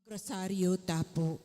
Rosario tapo.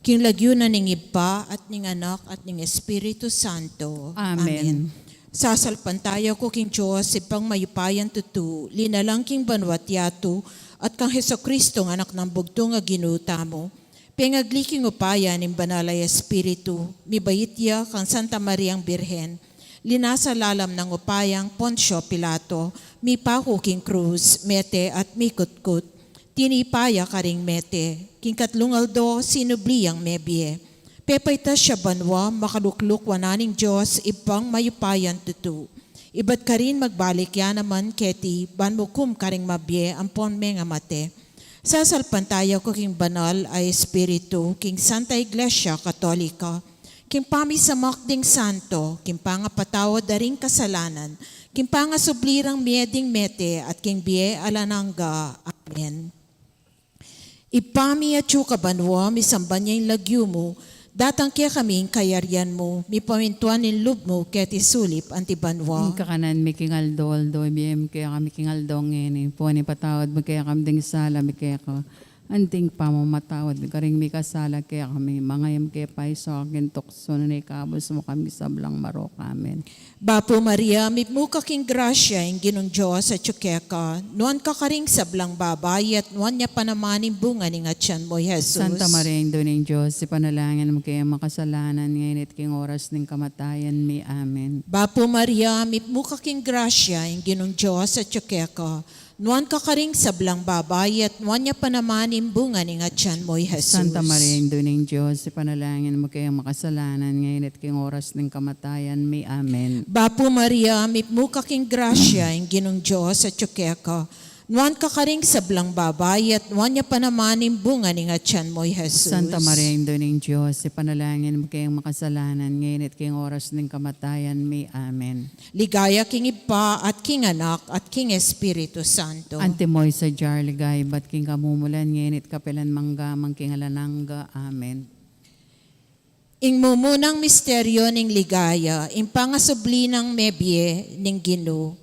King lagyo na ning Iba at ning Anak at ning Espiritu Santo. Amen. Sasalpan tayo ko king Diyos ipang mayupayan tutu, linalang king banwat yato, at kang Hesukristo ng anak ng bugtong nga ginuta mo. Pengagliking upaya ning banalay Espiritu, mibayitya kang Santa Mariang Birhen, linasa lalam ng upayang Poncio Pilato, mi pako king krus, mete at mikutkut, tinipaya karing mete, king katlungaldo sinubliyang mebye. Pepayta siya banwa, makalukluk wananing Diyos, ipang mayupayan tutu. Iba't ka rin magbalik yan naman keti, banmukum karing mabye, ampon menga mate. Sasalpan tayo ko king banal ay Espiritu, king Santa Iglesia Katolika, king pamisamak ding santo, king pangapatawad daring kasalanan, king pangasublirang mieding mete, at king biye alanangga. Amen. Ipami at yuka banwa, misamban niya yung lagyo mo, datang kaya kaming kayaryan mo, mi pamintuan in loob mo, kaya tisulip antibanwa. Kakanan mi kingaldo, BM kaya kami kingaldong ngayon. Po ni patawad, kaya kami ding sala, kaya ka. Anting pa mo matawad, karing mi kasala, kaya kami mangayam kaya paiso, akin tukso na ikabos mo kami sablang marok. Amen. Bapo Maria, mitmuka king grasya, yung ginong Diyos at tsukeka, nuan ka karing sablang babay, at nuan niya panamanin bunga ni nga tiyan mo, Jesus. Santa Maria, Indo ng Diyos, ipanalangin mo kaya makasalanan, ngayon at king oras ng kamatayan mi. Amen. Bapo Maria, mitmuka king grasya, yung ginong Diyos at tsukeka, nuan ka karing sablang babay, at nuan niya panamanin bunga ni nga tiyan mo, Jesus. Santa Maria, Indo ng Diyos, ipanalangin mo kaya makasalanan, ngayon at king oras ng kamatayan mi. Amen. Bapo Maria, mitmuka king grasya, yung ginong Diyos at tsukeka, nuan ka karing sablang babay, at nuan niya panamanin bunga ni nga tiyan mo, Jesus. Santa Maria, Indo ng Diyos, ipanalangin mo kayong makasalanan, ngayon at king oras ng kamatayan mi. Amen. Ligaya king Iba at king Anak at king Espiritu Santo. Antimoy sa jar, ligay, ba't king kamumulan, ngayon at kapilan manggamang king alanangga. Amen. Ing mumunang misteryo ning ligaya, ing pangasubli ng mebye ning Gino,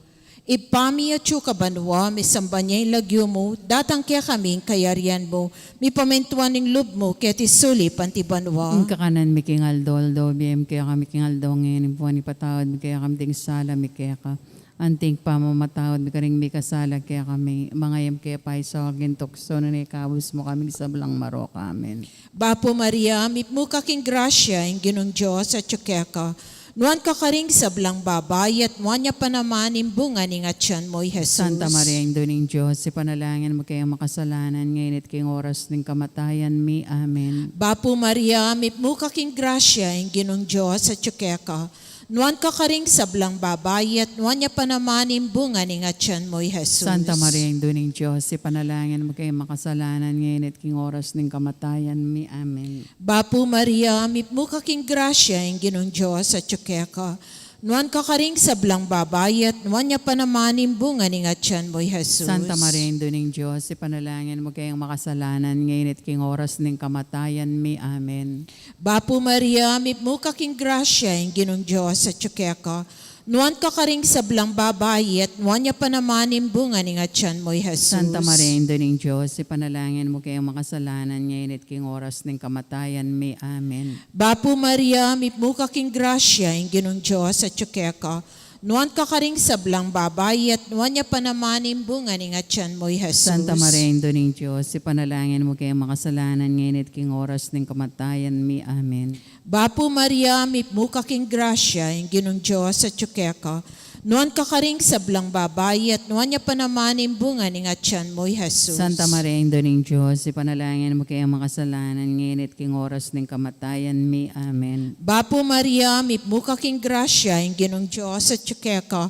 ipami at yuka banwa, misamba niya yung lagyo mo, datang kaya kaming kayaryan mo, mi pamentuan ning loob mo, kaya tisulip antibanwa. Ang kakanan mi king aldoldo, BM kaya kami king aldo, ngayon po ni patawad, kaya kami ding sala, mi kaya ka. Anting pa mamatawad, karing mi kasala, kaya kami mangayam kaya paiso, agin tukso na ikabos mo kami sablang marok. Amen. Bapo Maria, mitmuka king grasya, ing ginong Diyos at tsukeka, nuan ka karing sablang babay, at nuan niya panamanin bunga ni nga tiyan mo, Jesus. Santa Maria, Indo ng Diyos, ipanalangin mo kayong makasalanan, ngayon at king oras ng kamatayan mi. Amen. Bapo Maria, mitmuka king grasya, ing ginong Diyos at tsukeka, nuan ka karing sablang babay, at nuan niya panamanin bunga ni nga tiyan mo, Jesus. Santa Maria, Indo ng Diyos, ipanalangin mo kayong makasalanan, ngayon at king oras ng kamatayan mi. Amen. Bapo Maria, mitmuka king grasya, ing ginong Diyos at tsukeka, nuan ka karing sablang babay, at nuan niya panamanin bunga ni nga tiyan mo, Jesus. Santa Maria, Indo ng Diyos, ipanalangin mo kayong makasalanan, ngayon at king oras ng kamatayan mi. Amen. Bapo Maria, mitmuka king grasya, ing ginong Diyos at tsukeka, nuan ka karing sablang babay, at nuan niya panamanin bunga ni nga tiyan mo, Jesus. Santa Maria, Indo ng Diyos, ipanalangin mo kayong makasalanan, ngayon at king oras ng kamatayan mi. Amen. Bapo Maria, mitmuka king grasya, ing ginong Diyos at tsukeka, nuan ka karing sablang babay, at nuan niya panamanin bunga ni nga tiyan mo, Jesus. Santa Maria, Indo ng Diyos, ipanalangin mo kayong makasalanan, ngayon at king oras ng kamatayan mi. Amen. Bapo Maria, mitmuka king grasya, ing ginong Diyos at tsukeka, nuan ka karing sablang babay, at nuan niya panamanin bunga ni nga tiyan mo, Jesus. Santa Maria, Indo ng Diyos, ipanalangin mo kayong makasalanan, ngayon at king oras ng kamatayan mi. Amen. Bapo Maria, mitmuka king grasya, ing ginong Diyos at tsukeka,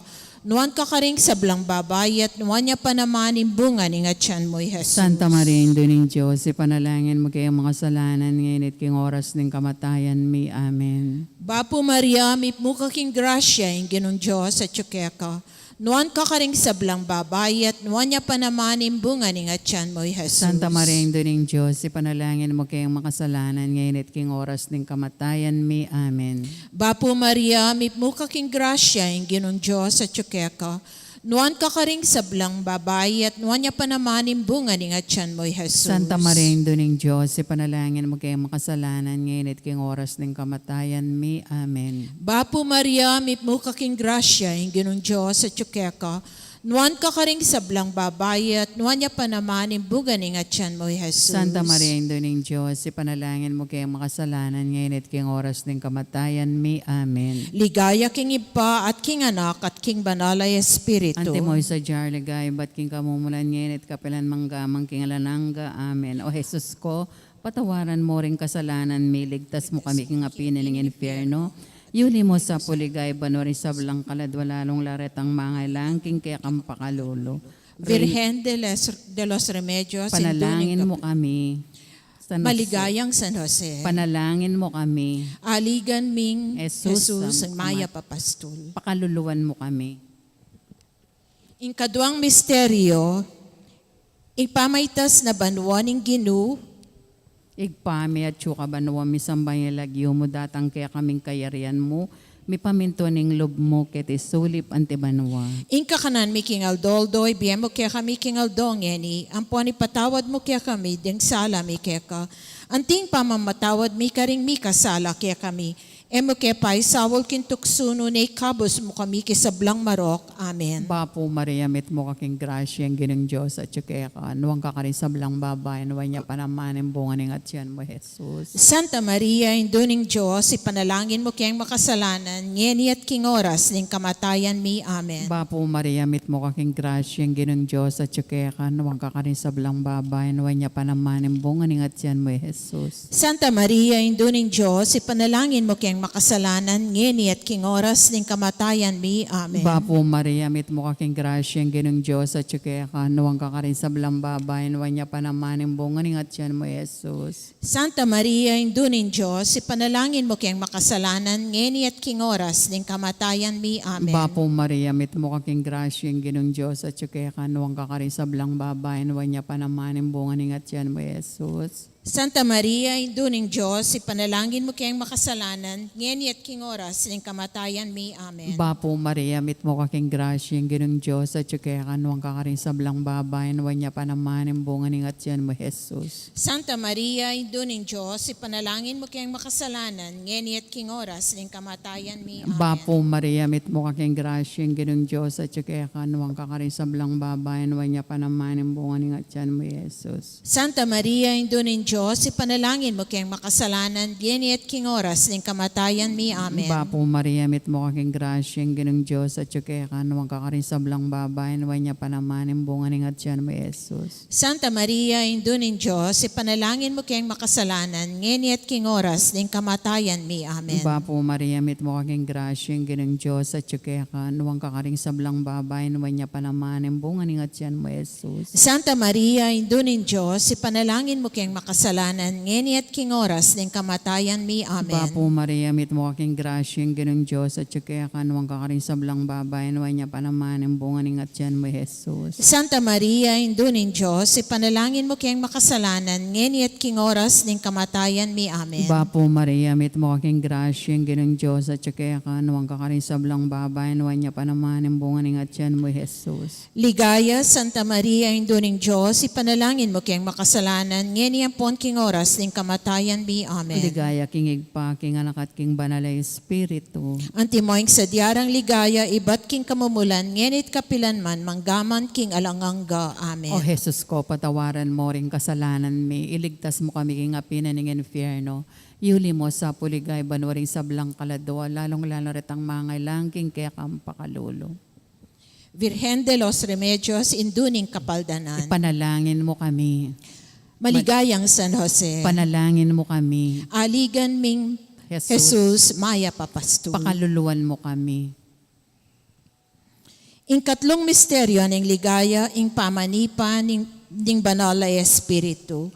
nuan ka karing sablang babay, at nuan niya panamanin bunga ni nga tiyan mo, Jesus. Santa Maria, Indo ng Diyos, ipanalangin mo kayong makasalanan, ngayon at king oras ng kamatayan mi. Amen. Bapo Maria, mitmuka king grasya, ing ginong Diyos at tsukeka, nuan ka karing sablang babay, at nuan niya panamanin bunga ni nga tiyan mo, Jesus. Santa Maria, Indo ng Diyos, ipanalangin mo kayong makasalanan, ngayon at king oras ng kamatayan mi. Amen. Bapo Maria, mitmuka king grasya, ing ginong Diyos at tsukeka, Nuan ka karing sablang babay at nuan niya pa naman bunga ni nga tiyan mo, Jesus. Santa Maria, Ina ng Diyos, ipanalangin mo kayong makasalanan ngayon at king oras ng kamatayan mi. Amen. Bapo Maria, may mo kaking grasya, yung ginong Diyos at tsukeka. Nuan ka karing sablang babay at nuan niya pa naman bunga ni nga tiyan mo, Jesus. Santa Maria, Ina ng Diyos, ipanalangin mo kayong makasalanan ngayon at king oras ng kamatayan mi. Amen. Ligaya king ipa at king anak at king banalay espiritu. Ante mo sa jar ligay, ba't king kamumulan ngayon at kapilan manggamang king alananga. Amen. O Jesus ko, patawaran mo rin kasalanan mi, ligtas mo kami king apinin ng infierno. Yuli mo sa puligay, banori sa blang kaladwalalong laretang mga langking kaya kang pakalolo. Virgen de los Remedios, Panalangin induning mo kami. San Jose. maligayang San Jose. Panalangin mo kami. Aligan ming Jesus, Jesus, ang Maya Papastol. Pakaluluwan mo kami. Ikaduang misteryo, ipamaytas na banwan ng Ginu, Igpami at syuka banuwa mi sambay lagyo mo datang kaya kaming kayarian mo. Mi paminto ning lob mo ket isulip ante banuwa. inka kanan mi king aldoldoy, biyem mo kaya kami king aldongeni, ampuan ipatawad mo kaya kami, ding sala mi kaya ka, anting pamamatawad mi karing mi kasala kaya kami, emo kaya pa'y sawol kintuksuno na ikabos mo kami kisablang marok. Amen. Bapo Maria, mit mo kaking grasya ang ginang Diyos at syuka ka. Nuwang kakarin sa blang babay, nuwang niya panaman ang bunga ng atyan mo, Jesus. Santa Maria, induning Diyos, ipanalangin mo kayang makasalanan, ngeni at king oras, ning kamatayan mi. Amen. Bapo Maria, mit mo kaking grasya ang ginang Diyos at syuka ka. Nuwang kakarin sa blang babay, nuwang niya panaman ang bunga ng atyan mo, Jesus. Santa Maria, induning Diyos, ipanalangin mo kayang makasalanan, ngeni at king oras, ning kamatayan mi. Amen. Bapo Maria, mit mo kaking grasya ang ginang Diyos at syuka ka. Nuwang kakarin sa blang babay, nuwang niya panaman ang bunga ng atyan mo, Jesus. Santa Maria, induning Diyos, ipanalangin mo kayang makasalanan, ngeni at king oras, ning kamatayan mi. Amen. Bapo Maria, mit mo kaking grasya ang ginang Diyos at syuka ka. Nuwang kakarin sa blang babay, nuwang niya panaman ang bunga ng atyan mo, Jesus. Santa Maria, induning Diyos, ipanalangin mo kayang makasalanan, ngeni at king oras, ning kamatayan mi. Amen. Bapo Maria, mit mo kaking grasya ang ginang Diyos at syuka ka. Nuwang kakarin sa blang babay, nuwang niya panaman ang bunga ng atyan mo, Jesus. Santa Maria, induning Diyos, ipanalangin mo kayang makasalanan, ngeni at king oras, ning kamatayan mi. Amen. Bapo Maria, mit mo kaking grasya ang ginang Diyos at syuka ka. Nuwang kakarin sa blang babay, nuwang niya panaman ang bunga ng atyan mo, Jesus. Santa Maria, induning Diyos, ipanalangin mo kayang makasalanan, ngeni at king oras, ning kamatayan mi. Amen. Bapo Maria, mit mo kaking grasya ang ginang Diyos at syuka ka. Nuwang kakarin sa blang babay, nuwang niya panaman ang bunga ng atyan mo, Jesus. Santa Maria, induning Diyos, ipanalangin mo kayang makasalanan, ngeni at king oras, ning kamatayan mi. Amen. Bapo Maria, mit mo kaking grasya ang ginang Diyos at syuka ka. Nuwang kakaring sa blang babay, nuwang niya panaman ang bunga ng atyan mo, Jesus. Santa Maria, induning Diyos, ipanalangin mo kayang makasalanan, ngeni at king oras, ning kamatayan mi. Amen. Bapo Maria, mit mo kaking grasya ang ginang Diyos at syuka ka. Nuwang kakaring sa blang babay, nuwang niya panaman ang bunga ng atyan mo, Jesus. Santa Maria, induning Diyos, ipanalangin mo kayang makasalanan, ngeni at king oras, ning kamatayan mi. Amen. Bapo Maria, mit mo kaking grasya ang ginang Diyos at syuka ka. Nuwang kakaring sa blang babay, nuwang niya panaman ang bunga ng atyan mo, Jesus. Ligaya, Santa Maria, induning Diyos, ipanalangin mo kayang makasalanan, ngeni ampon king oras, ning kamatayan mi. Amen. Ligaya, king igpa, king anak at king banalay espiritu. Antimoing sa diarang ligaya, ibat king kamumulan, ngenit kapilan man, manggaman king alangangga. Amen. O Jesus ko, patawaran mo ring kasalanan mi, iligtas mo kami king apinan ng infierno. Yuli mo sa puligay, banwaring sa blang kaladwa, lalong-lalo retang mga langking kaya kampakalolo. Virgen de los Remedios, induning kapaldanan. Ipanalangin mo kami. Maligayang San Jose. Panalangin mo kami. Aligan ming Jesus, Maya Papastol. Pakaluluwan mo kami. Ing katlong misteryo ng ligaya, ing pamanipan, ning banal na Espiritu.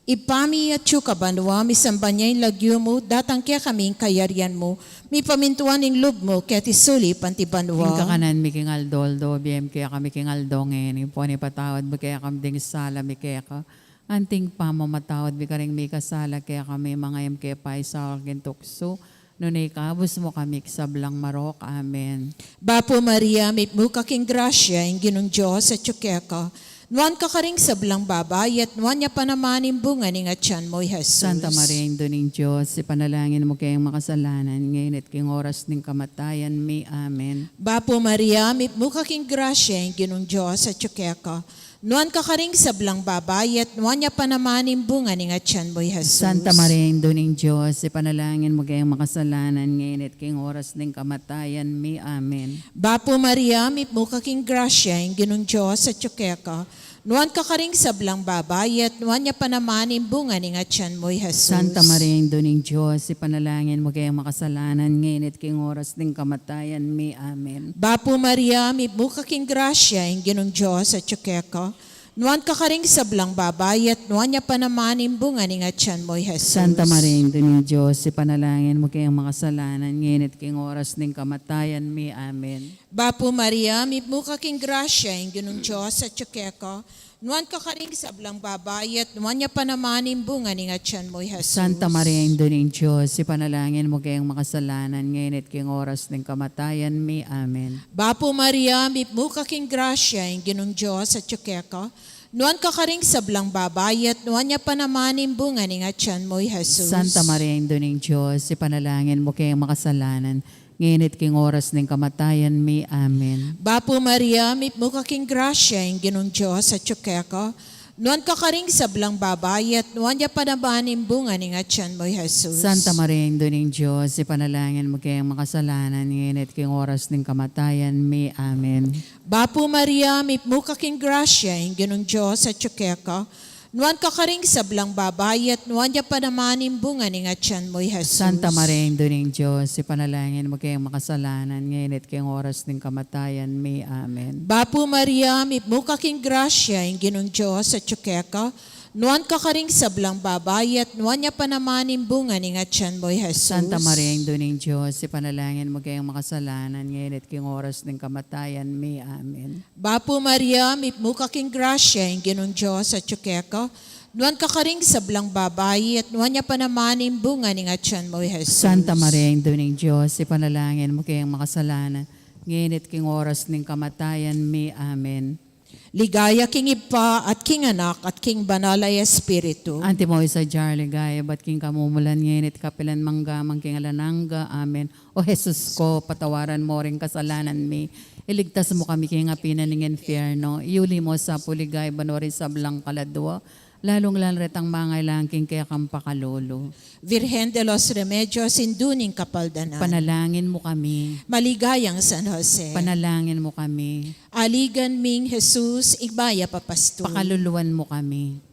Ipami at syuka banwa, misamba niya yung lagyo mo, datang kaya kaming kayarian mo, mi pamintuan ng lub mo, kaya tisuli panti banwa. Ing kakanan mi king aldoldo, biyem kaya kami king aldongen, po ni patawad mo kaya kami ding sala mi kaya ka. Anting pamamatawad mi karing mi kasala kaya kami mga kaya pay sa akin tukso. Nunay kabus mo kami sablang marok. Amen. Bapo Maria, may muka king grasya, ang ginong Diyos at tsukeka. Nuan ka karing sablang babay, at nuan niya panamanin bunga ni nga tiyan mo, Jesus. Santa Maria, Ina ng Diyos, ipanalangin mo kayong makasalanan, ngayon at king oras ng kamatayan. May Amen. Bapo Maria, may muka king grasya, ang ginong Diyos at tsukeka. Nuan ka karing sablang babay, at nuan niya panamanin bunga ni nga tiyan mo, Jesus. Santa Maria, Ina ng Diyos, ipanalangin mo kayong makasalanan, ngayon at king oras ng kamatayan. May Amen. Bapo Maria, may muka king grasya, ang ginong Diyos at tsukeka. Nuan ka karing sablang babay, at nuan niya panamanin bunga ni nga tiyan mo, Jesus. Santa Maria, Ina ng Diyos, ipanalangin mo kayong makasalanan, ngayon at king oras ng kamatayan. May Amen. Bapo Maria, may muka king grasya, ang ginong Diyos at tsukeka. Nuan ka karing sablang babay, at nuan niya panamanin bunga ni nga tiyan mo, Jesus. Santa Maria, Ina ng Diyos, ipanalangin mo kayong makasalanan, ngayon at king oras ng kamatayan. May Amen. Bapo Maria, may muka king grasya, ang ginong Diyos at tsukeka. Nuan ka karing sablang babay, at nuan niya panamanin bunga ni nga tiyan mo, Jesus. Santa Maria, Ina ng Diyos, ipanalangin mo kayong makasalanan, ngayon at king oras ng kamatayan. May Amen. Bapo Maria, may muka king grasya, ang ginong Diyos at tsukeka. Nuan ka karing sablang babay, at nuan niya panamanin bunga ni nga tiyan mo, Jesus. Santa Maria, Ina ng Diyos, ipanalangin mo kayong makasalanan, ngayon at king oras ng kamatayan. May Amen. Bapo Maria, may muka king grasya, ang ginong Diyos at tsukeka. Nuan ka karing sablang babay, at nuan niya panamanin bunga ni nga tiyan mo, Jesus. Santa Maria, Ina ng Diyos, ipanalangin mo kayong makasalanan, ngayon at king oras ng kamatayan. May Amen. Bapo Maria, may muka king grasya, ang ginong Diyos at tsukeka. Nuan ka karing sablang babay, at nuan niya panamanin bunga ni nga tiyan mo, Jesus. Santa Maria, Ina ng Diyos, ipanalangin mo kayong makasalanan, ngayon at king oras ng kamatayan. May Amen. Bapo Maria, may muka king grasya, ang ginong Diyos at tsukeka. Nuan ka karing sablang babay, at nuan niya panamanin bunga ni nga tiyan mo, Jesus. Santa Maria, Ina ng Diyos, ipanalangin mo kayong makasalanan, ngayon at king oras ng kamatayan. May Amen. Bapo Maria, may muka king grasya, ang ginong Diyos at tsukeka. Nuan ka karing sablang babay, at nuan niya panamanin bunga ni nga tiyan mo, Jesus. Santa Maria, Ina ng Diyos, ipanalangin mo kayong makasalanan, ngayon at king oras ng kamatayan. May Amen. Ligaya king Ipa at king Anak at king Banalay Espiritu. Ante mo isa Jarly Gaya, ba't king kamumulan ngayon at kapilan manggamang king alananga. Amen. O Jesus ko, patawaran mo rin kasalanan mi. Iligtas mo kami king apinan ng infierno. Iuli mo sa puligay, banwari sa blang kaladwa. Lalong lalret ang mga ilangking kaya kang pakalolo. Virgen de los Remedios, induning kapaldanan. Panalangin mo kami. Maligayang San Jose. Panalangin mo kami. Aligan ming Jesus, igbaya papasto. Pakaluluan mo kami.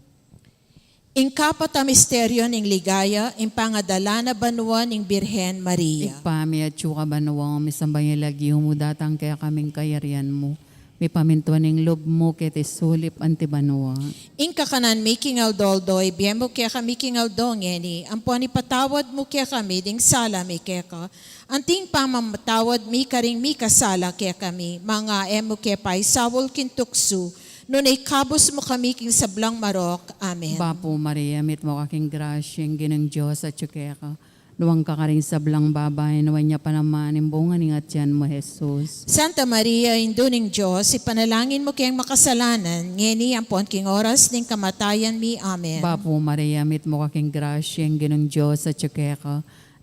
Ingkapat a misteryo ning ligaya, impangadala na banwa ning Birhen Maria. Ikpami at tsuka banuwang misambay lagi humudatang kaya kaming kayarian mo. May pamintuan ng lob mo kete sulip antibanwa. Ingka kanan making aldoldoy, biyem mo kaya kami king aldongeni, ampuan ipatawad mo kaya kami, ding sala mi kaya ka. Anting pamamatawad mi karing mi kasala kaya kami, mga emo kaya pa'y sawol kintuksu, nunay kabos mo kami king sablang marok. Amen. Bapo Maria, mit mo kaking grasyang ginang Diyos at tsukeka ka. Luwang ka karing sablang babay, nawan niya pa naman imbungan ng atyan mo, Jesus. Santa Maria, induning Diyos, ipanalangin mo kayang makasalanan, ngeni ampon king oras ning kamatayan mi. Amen. Bapo Maria, mit mo kaking grasyang ginang Diyos at tsukeka ka.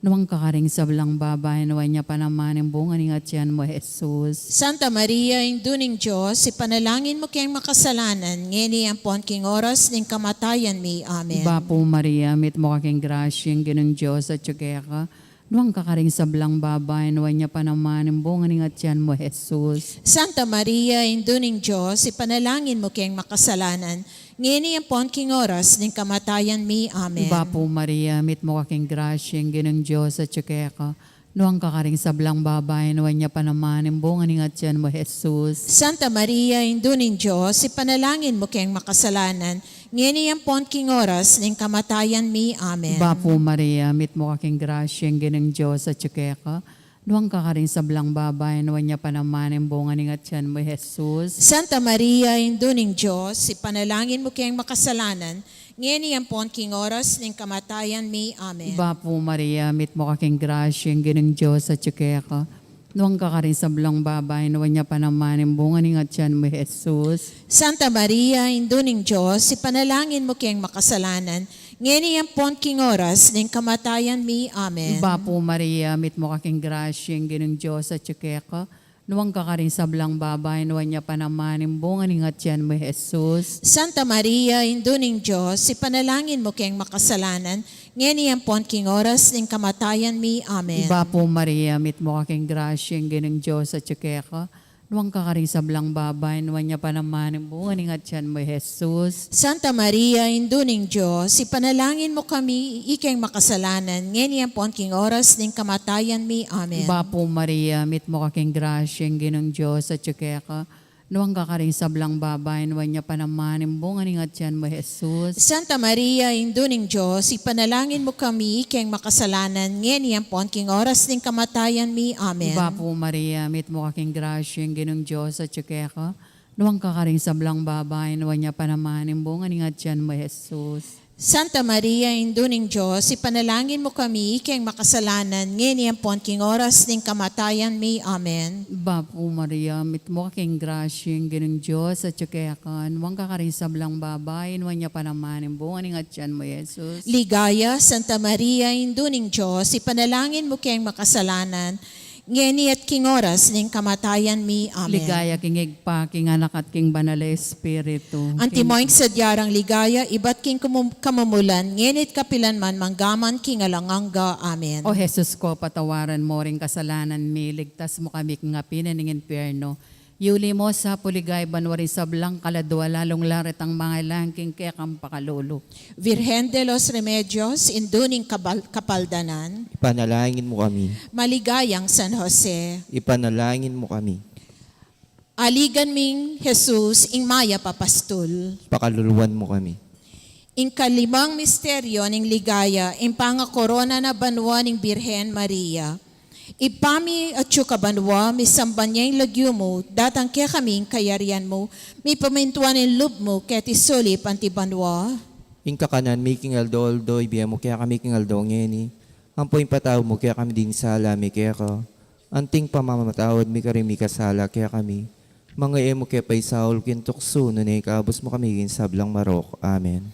Luwang ka karing sablang babay, nawan niya pa naman imbungan ng atyan mo, Jesus. Santa Maria, induning Diyos, ipanalangin mo kayang makasalanan, ngeni ampon king oras ning kamatayan mi. Amen. Bapo Maria, mit mo kaking grasyang ginang Diyos at tsukeka ka. Luwang ka karing sablang babay, nawan niya pa naman imbungan ng atyan mo, Jesus. Santa Maria, induning Diyos, ipanalangin mo kayang makasalanan, ngeni ampon king oras ning kamatayan mi. Amen. Bapo Maria, mit mo kaking grasyang ginang Diyos at tsukeka ka. Nuwang ka karing sablang babay, nawan niya pa naman imbungan ng atyan mo, Jesus. Santa Maria, induning Diyos, ipanalangin mo kayang makasalanan, ngeni ampon king oras ning kamatayan mi. Amen. Bapo Maria, mit mo kaking grasyang ginang Diyos at tsukeka ka. Nuwang ka rin sa blang babay, nuwan niya pa naman ang bunga ni Gatyan mo, Jesus. Santa Maria, induning Diyos, ipanalangin mo kayang makasalanan, ngayon iyang pon king oras ng kamatayan mi. Amen. Iba po Maria, mit mo kaking grasya, ang ginang Diyos at tsukeka. Nuwang ka rin sa blang babay, nuwan niya pa naman ang bunga ni Gatyan mo, Jesus. Santa Maria, induning Diyos, ipanalangin mo kayang makasalanan, ngayon iyang pon king oras ng kamatayan mi. Amen. Iba po Maria, mit mo kaking grasya, ang ginang Diyos at tsukeka. Nuwang ka rin sa blang babay, nuwan niya pa naman ang bunga ni Gatyan mo, Jesus. Santa Maria, induning Diyos, ipanalangin mo kayang makasalanan, ngayon iyang pon king oras ng kamatayan mi. Amen. Iba po Maria, mit mo kaking grasya, ang ginang Diyos at tsukeka. Nuwang ka rin sa blang babay, nuwan niya pa naman ang bunga ni Gatyan mo, Jesus. Santa Maria, induning Diyos, ipanalangin mo kami, ikayang makasalanan, ngayon iyang pon king oras ng kamatayan mi. Amen. Iba po Maria, mit mo kaking grasya, ang ginang Diyos at tsukeka. Nuwang ka rin sa blang babay, nuwan niya pa naman ang bunga ni Gatyan mo, Jesus. Santa Maria, induning Diyos, ipanalangin mo kami, ikayang makasalanan, ngayon iyang pon king oras ng kamatayan mi. Amen. Iba po Maria, mit mo kaking grasya, ang ginang Diyos at tsukeka. Nuwang ka rin sa blang babay, nuwan niya pa naman ang bunga ni Gatyan mo, Jesus. Santa Maria, induning Diyos, ipanalangin mo kami, ikayang makasalanan, ngayon iyang pon king oras ng kamatayan mi. Amen. Iba po Maria, mit mo kaking grasya, ang ginang Diyos at tsukeka. Nuwang ka rin sa blang babay, nuwan niya pa naman ang bunga ni Gatyan mo, Jesus. Ligaya, Santa Maria, induning Diyos, ipanalangin mo kayang makasalanan, ngayon at king oras ng kamatayan mi. Amen. Ligaya king igpa, king anak at king banal na espiritu. Antimoing sa diyarang ligaya, iba't king kamumulan, ngenit kapilan man manggaman king alanganga. Amen. O Jesus ko, patawaran mo ring kasalanan mi, ligtas mo kami kung apinan ng impyerno. Yuli mo sa puligay banwari sa blang kaladwa, lalong larit ang mga langking kaya kang pakalulu. Virgen de los Remedios, induning kapaldanan, Ipanalangin mo kami. maligayang San Jose, Ipanalangin mo kami. aligan ming Jesus, ing maya papastul. Pakaluluwan mo kami. Ing kalimang misteryo ning ligaya, ing pangakorona na banwa ning Birhen Maria. Ipami at kabanwa, misamban niya yung lagyo mo, datang kaya kaming kayarian mo, may pamintuan ng loob mo, kaya tisuli pantibanwa. Ing kakanan, may kingaldo-aldo, ibiya mo kaya kami kingaldo ngeni. Ang po yung pataw mo, kaya kami din sala, may kaya ka. Anting pamamatawad, may karimi kasala, kaya kami. Mga emo kaya pa'y saul, kintukso, nunay kaabos mo kami, sablang marok. Amen.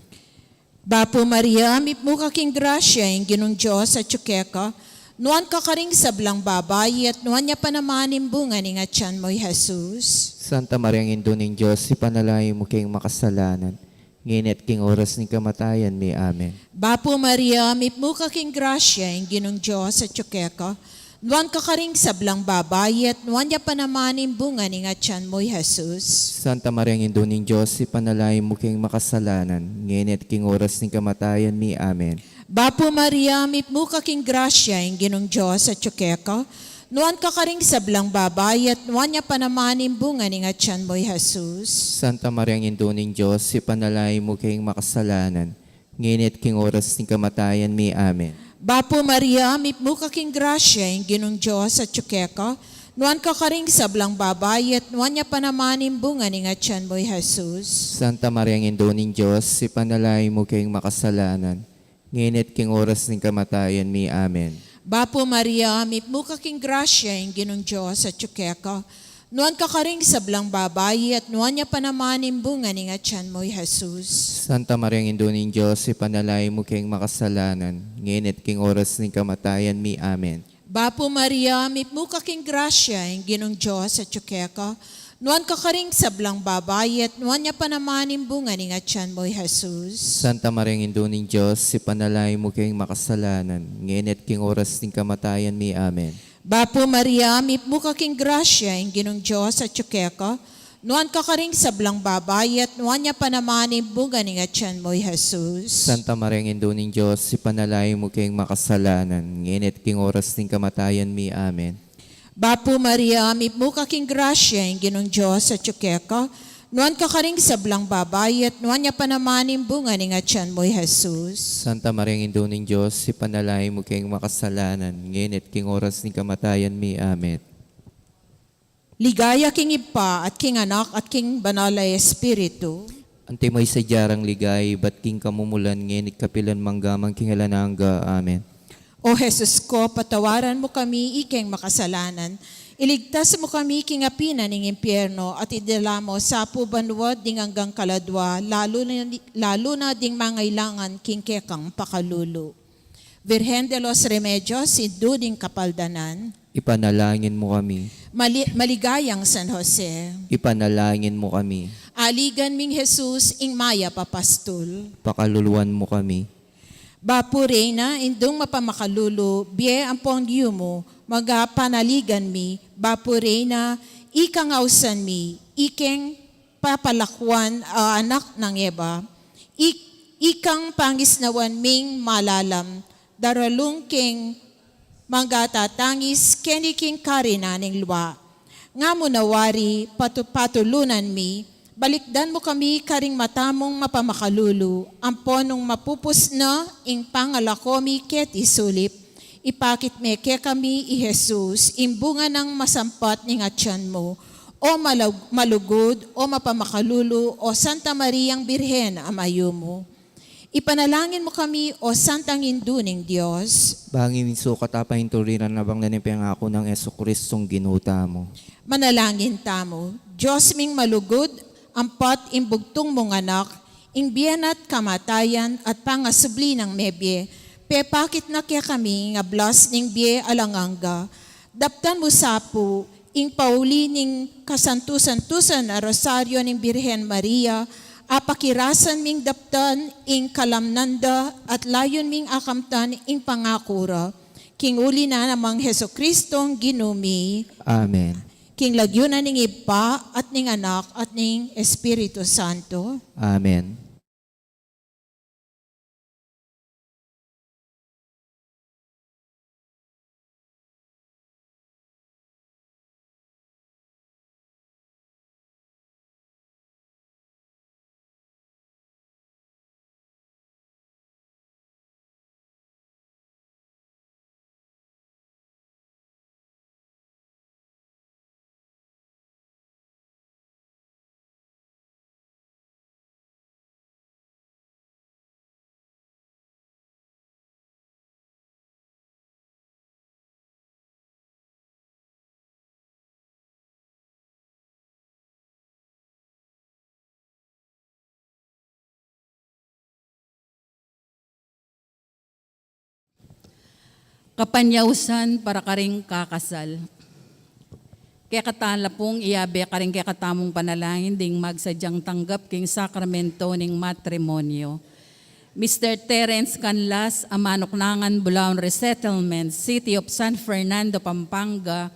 Bapo Maria, mip mo kaking grasya, yung ginong Diyos at tsukeka, nuan ka karing sablang babay, at nuan niya pa naman yung bunga ni nga tiyan mo'y Jesus. Santa Maria, ang induning Diyos, ipanalangin mo kayong makasalanan. Nginit king oras ng kamatayan, may amen. Bapo Maria, mip mo kaking grasya, yung ginong Diyos at tsukeka, nuan ka karing sablang babay, at nuan niya pa naman yung bunga ni nga tiyan mo'y Jesus. Santa Maria, ang induning Diyos, ipanalangin mo kayong makasalanan. Nginit king oras ng kamatayan, may amen. Bapo Maria, mip mo kaking grasya, yung ginong Diyos at tsukeka, nuan ka karing sablang babay, at nuan niya pa naman yung bunga ni nga tiyan mo'y Jesus. Santa Maria, ang induning Diyos, ipanalangin mo kayong makasalanan. Nginit king oras ng kamatayan, may amen. Bapo Maria, mip mo kaking grasya, yung ginong Diyos at tsukeka, nuan ka karing sablang babay, at nuan niya pa naman yung bunga ni nga tiyan mo'y Jesus. Santa Maria, ang induning Diyos, ipanalangin mo kayong makasalanan. Nginit king oras ng kamatayan, may amen. Bapo Maria, mip mo kaking grasya, yung ginong Diyos at tsukeka, nuan ka karing sablang babay, at nuan niya pa naman yung bunga ni nga tiyan mo'y Jesus. Santa Maria, ang induning Diyos, ipanalangin mo kayong makasalanan. Nginit king oras ng kamatayan, may amen. Bapo Maria, mip mo kaking grasya, yung ginong Diyos at tsukeka, nuan ka karing sablang babay, at nuan niya pa naman yung bunga ni nga tiyan mo'y Jesus. Santa Maria, ang induning Diyos, ipanalangin mo kayong makasalanan. Nginit king oras ng kamatayan, may amen. Bapo Maria, mip mo kaking grasya, yung ginong Diyos at tsukeka, nuan ka karing sablang babay, at nuan niya pa naman yung bunga ni nga tiyan mo'y Jesus. Santa Maria, ang induning Diyos, ipanalangin mo kayong makasalanan. Nginit king oras ng kamatayan, may amen. Bapo Maria, mip mo kaking grasya, yung ginong Diyos at tsukeka, Nuan ka karing sablang babae at nuan niya pa naman yung bunga ni nga tiyan mo, Jesus. Santa Maria, Indo ng Diyos, ipanalangin mo kayong makasalanan, ngayon at king oras ni kamatayan mi. Amen. Ligaya king Ipa at king Anak at king Banalay Espiritu. Ante mo'y sadyarang ligay, ba't king kamumulan, ngayon at kapilan manggamang king alananga. Amen. O Jesus ko, patawaran mo kami iking makasalanan. Iligtas mo kami kingapina ng impyerno at idala mo sa pubanwad ding hanggang kaladwa, lalo na ding mangailangan king kekang pakalulu. Virgen de los Remedios, iduding kapaldanan, Ipanalangin mo kami. maligayang San Jose, Ipanalangin mo kami. aligan ming Jesus ing maya papastul. Pakaluluan mo kami. Bapu Reina, indong mapamakalulu, biye ampong mo, magapanaligan mi, Bapu Reina, ikang ausan mi, ikeng papalakwan anak ng Eva, ikang pangisnawan ming malalam, daralung king manggatatangis keniking karina ng luwa. Nga mo nawari, patulunan mi, balikdan mo kami karing matamong mapamakalulu, amponong mapupus na ing pangalakomi ket isulip, ipakit me ke kami i Jesus, imbunga ng masampat ning atyan mo, o malugod, o mapamakalulu, o Santa Mariang Birhen, amayo mo. Ipanalangin mo kami, o Santang Induning Diyos. Bangin minso katapahin turiran na bang nanipeng ako ng Yesu Kristong ginuta mo. Manalangin tamo, Diyos ming malugod, ampat imbugtong mong anak, ing biyan at kamatayan at pangasubli ng mebye, pepakit na kaya kami nga blas ning biye alanganga. Daptan mo sapo, ing pauli ning kasantusan-tusan na rosaryo ning Birhen Maria, apakirasan ming daptan ing kalamnanda at layon ming akamtan ing pangakura. King uli na namang Heso Kristong ginumi. Amen. King lagyunan ning Ipa at ning Anak at ning Espiritu Santo. Amen. Kapanyausan para karing kakasal. Kaya katala pong iyabe karing kaya katamong panalangin ding magsadyang tanggap king sakramento ning matrimonyo. Mr. Terence Canlas, Amanoknangan, Bulaon Resettlement, City of San Fernando, Pampanga,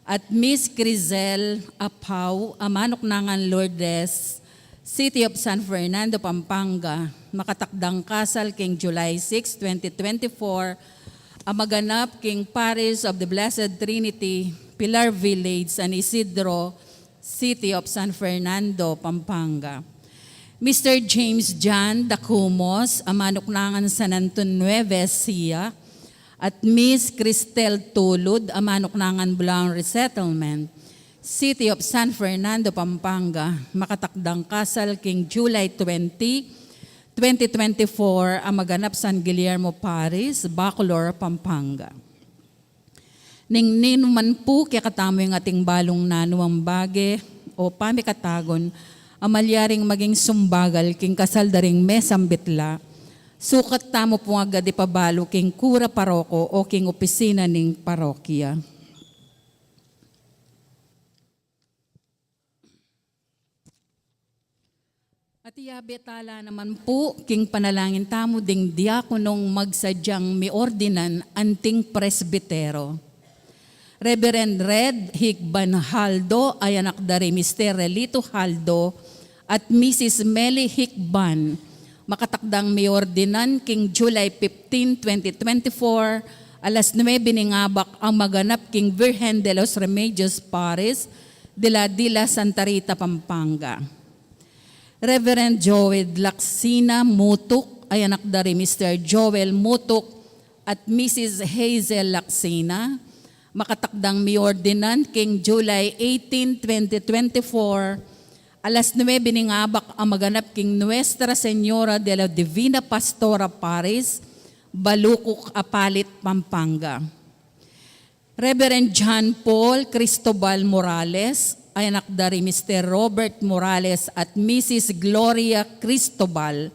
at Miss Crizel Apaw, Amanoknangan, Lourdes, City of San Fernando, Pampanga, makatakdang kasal king July 6, 2024, maganap king Parish of the Blessed Trinity, Pilar Village, San Isidro, City of San Fernando, Pampanga. Mr. James John Dacumos, Amanoknangan, San Antonio, Nueva Ecija, at Miss Cristel Tulud, Amanoknangan, Bulaon Resettlement, City of San Fernando, Pampanga, makatakdang kasal king July 20, 2024, maganap San Guillermo Paris, Bacolor, Pampanga. Ning ninuman po kaya katamo yung ating balong nanuang bage o pamikatagon, amalyaring maging sumbagal king kasal daring mesambitla, sukat tamo po agad ipabalo king kura paroko o king opisina ning parokya. At iyabetala naman po, king panalangin tamo ding diakonong magsadyang miordinan anting presbitero. Reverend Red Higban Haldo ay anak dari Mr. Relito Haldo at Mrs. Melly Higban, makatakdang miordinan king July 15, 2024, alas 9 ningabak ang maganap king Virgen de los Remedios Paris, Dila Santa Rita, Pampanga. Reverend Joel Laksina Mutuk, ay anak dari Mr. Joel Mutuk at Mrs. Hazel Laksina, makatakdang miordinan king July 18, 2024, alas 9 ning abak ang maganap king Nuestra Señora de la Divina Pastora Paris, Balukok, Apalit, Pampanga. Reverend John Paul Cristobal Morales, ay anak dari Mr. Robert Morales at Mrs. Gloria Cristobal,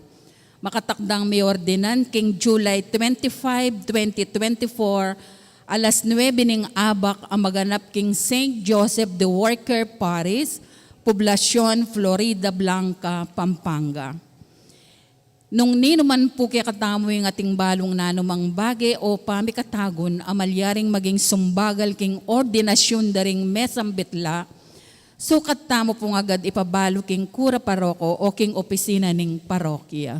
makatakdang miordinan king July 25, 2024, alas 9 ning abak ang maganap king St. Joseph the Worker Paris, Poblacion, Florida Blanca, Pampanga. Nung ninuman po kaya katamo yung ating balong nanumang bagay o pamikatagon, amalyaring maging sumbagal king ordinasyon daring mesambitla, sukat tamo po agad ipabalo king kura paroko o king opisina ning parokya.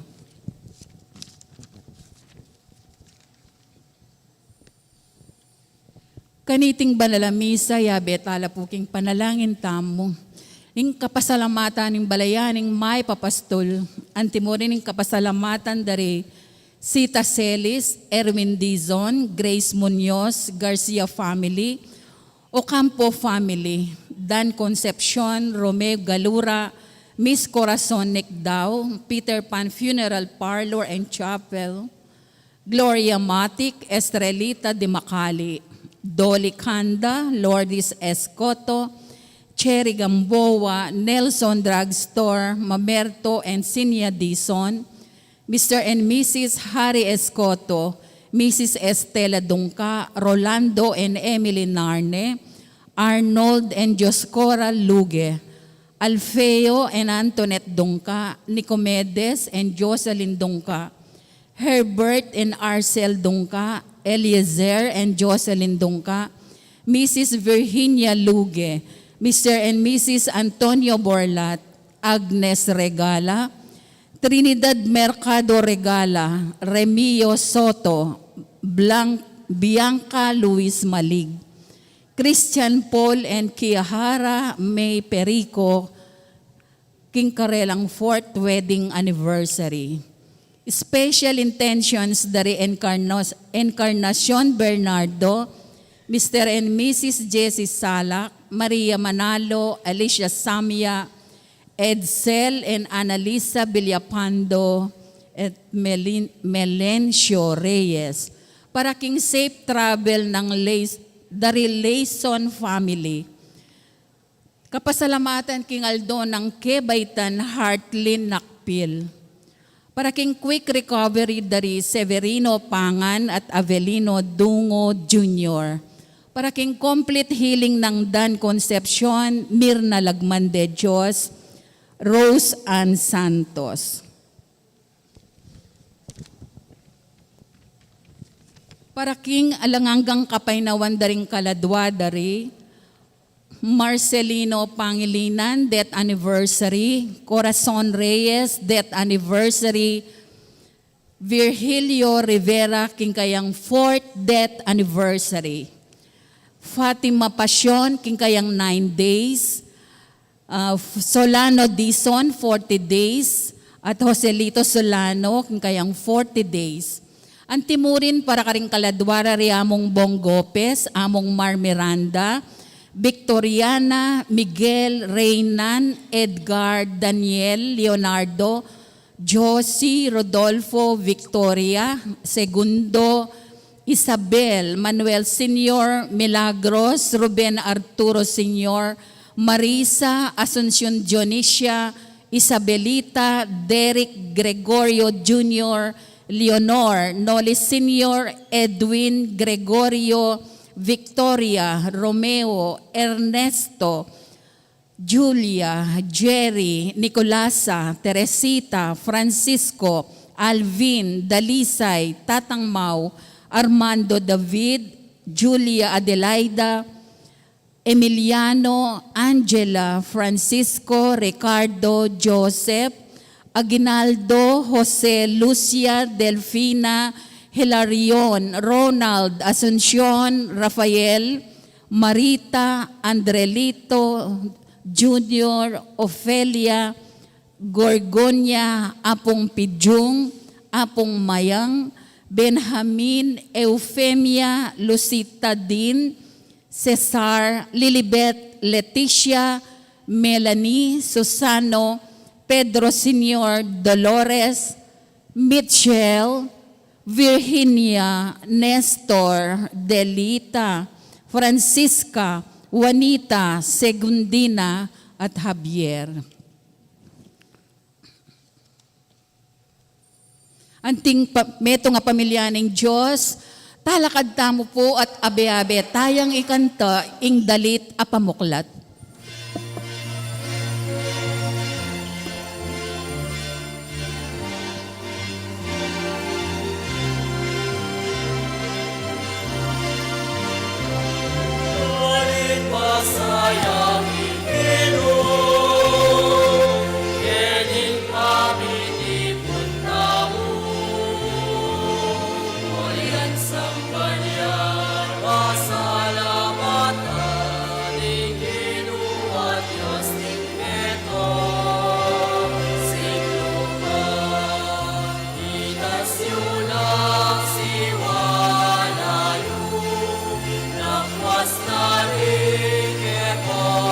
Kaniting banalamisa, yabe tala po king panalangin tamo. Ning kapasalamatan ning balayaning may papastol, antimorin ning kapasalamatan dari Sita Celis, Erwin Dizon, Grace Munoz, Garcia family, Ocampo family, Dan Concepcion, Romeo Galura, Miss Corazon Nicdao, Peter Pan Funeral Parlor and Chapel, Gloria Matic, Estrelita de Macali, Dolly Kanda, Lourdes Escoto, Cherry Gamboa, Nelson Drugstore, Mamerto and Sinia Dizon, Mr. and Mrs. Harry Escoto, Mrs. Estela Dungka, Rolando and Emily Narne, Arnold and Joscora Luge, Alfeo and Antoinette Dungka, Nicomedes and Jocelyn Dungka, Herbert and Arcel Dungka, Eliezer and Jocelyn Dungka, Mrs. Virginia Luge, Mr. and Mrs. Antonio Borlat, Agnes Regala, Trinidad Mercado Regala, Remio Soto, Bianca Luis Malig, Christian Paul and Kiahara May Perico, King Karelang 4th wedding anniversary. Special intentions dari Encarnacion Bernardo, Mr. and Mrs. Jessie Salak, Maria Manalo, Alicia Samia, Edsel and Annalisa Villapando at Melencio Reyes. Para king safe travel ng dari Layson family. Kapasalamatan king Aldo ng Kebaitan Heartlin Nakpil. Para king quick recovery dari Severino Pangan at Avelino Dungo Jr. Para king complete healing ng Dan Concepcion, Mirna Lagman de Dios, Rose Ann Santos. Para king alanganggang kapaynawan daring kaladwa dari Marcelino Pangilinan, death anniversary, Corazon Reyes, death anniversary, Virgilio Rivera, king kayang 4th death anniversary, Fatima Passion, king kayang 9 days, Solano Dizon, 40 days, at Joselito Solano, king kayang 40 days. Antimurin para karing kaladwara ri among Bong Gopez, among Mar Miranda, Victoriana, Miguel, Reynan, Edgar, Daniel, Leonardo, Josie, Rodolfo, Victoria, Segundo, Isabel, Manuel Senior, Milagros, Ruben Arturo Senior, Marisa, Asuncion Dionisia, Isabelita, Derek Gregorio Jr., Leonor, Noli Senior, Edwin, Gregorio, Victoria, Romeo, Ernesto, Julia, Jerry, Nicolasa, Teresita, Francisco, Alvin, Dalisay, Tatang Mau, Armando David, Julia Adelaida, Emiliano, Angela, Francisco, Ricardo, Joseph, Aguinaldo, Jose, Lucia, Delfina, Hilarion, Ronald, Asuncion, Rafael, Marita, Andrelito, Junior, Ofelia, Gorgonia, apong Pidyong, apong Mayang, Benjamin, Eufemia, Lucita Din, Cesar, Lilibet, Leticia, Melanie, Susano, Pedro Senior, Dolores, Mitchell, Virginia, Nestor, Delita, Francisca, Juanita, Segundina, at Javier. Anting meto nga pamilya ng Diyos, talakad tamo po at abe-abe tayang ikanta ing dalit a pamuklat. Nakwas na rin kepo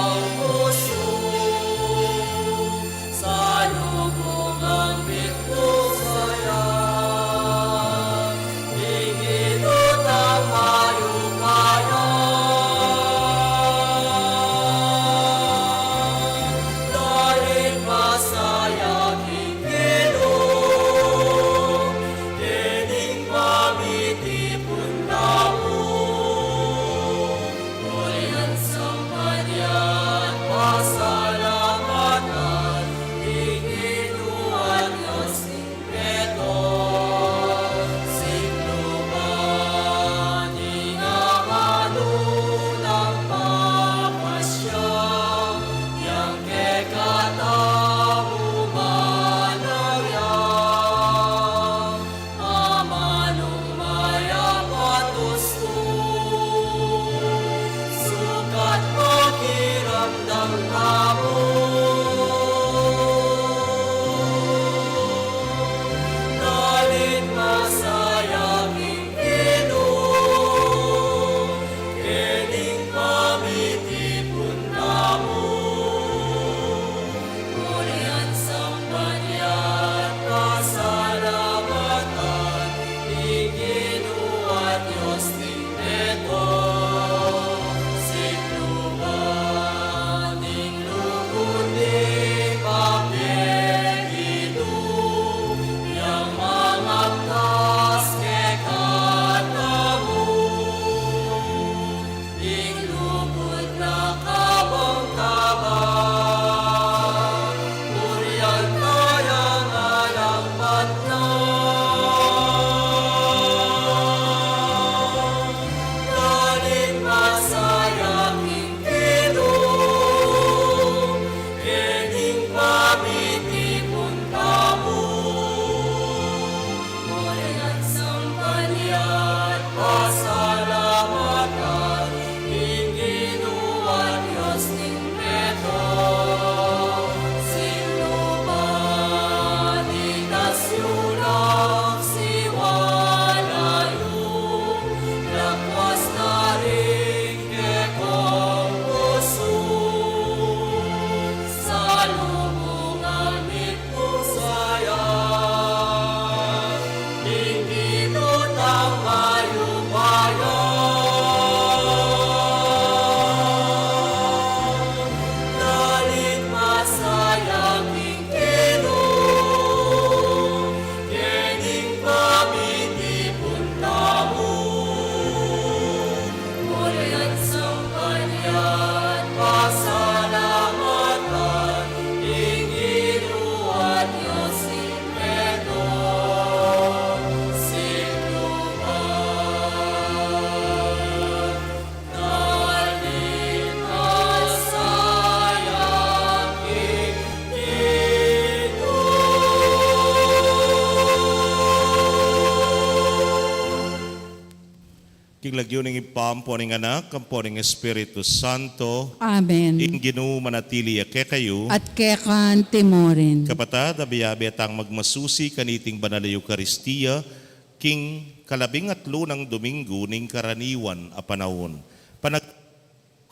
King lagyo ng ipampo ng anak, kampo ng Espiritu Santo, Amen. ing ginu manatili ke kayo, At kekan timorin. kapatad, abiyabi at ang magmasusi kaniting banal na Eukaristiya, king kalabing atlo ng Domingo ning karaniwan a panahon. Panag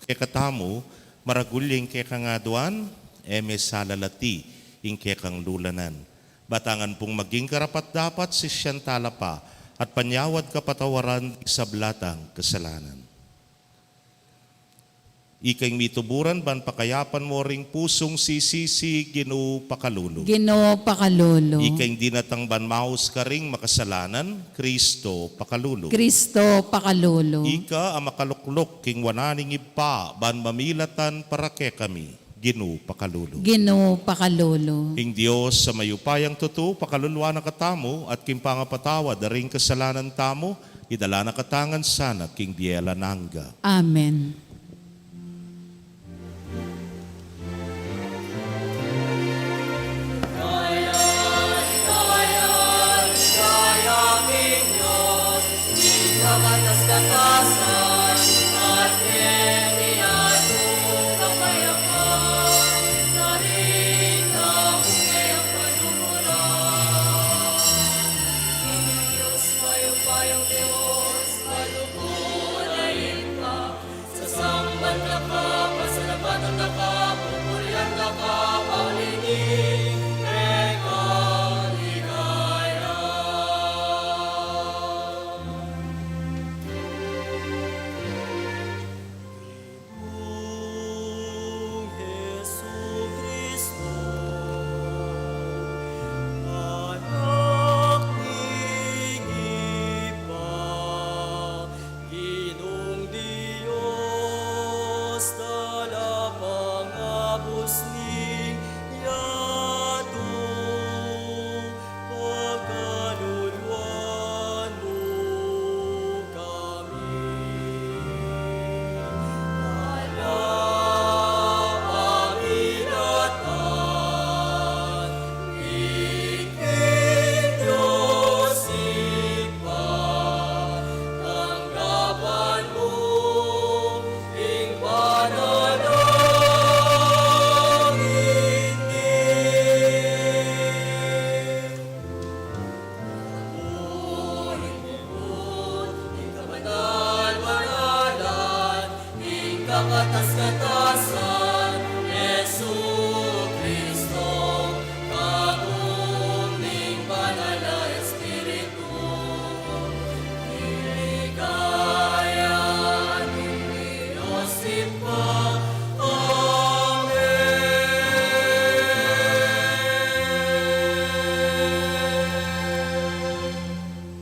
kekatamo, maraguling kekangaduan, salalati, ing kekang lulanan. Batangan pong maging karapat dapat si Siyantala pa, at panyawad kapatawaran sa blatang kasalanan. Ikay mituburan ban pakayapan mo ring pusong sisisi Ginoo pakalulu. Ginoo pakalolo. Ikay di natang ban maus ka ring makasalanan, Kristo pakalulu. Kristo pakalolo. Ika ang makaluklok king wananing ipa ban mamilatan para ke kami, Ginoo pakalulu. Ginoo pakalolo. Ing Diyos sa mayupayang tutu, pakaluluwa na katamo at kimpangapatawa daring kasalanan tamo, idala na katangan sana king biela nangga. Amen.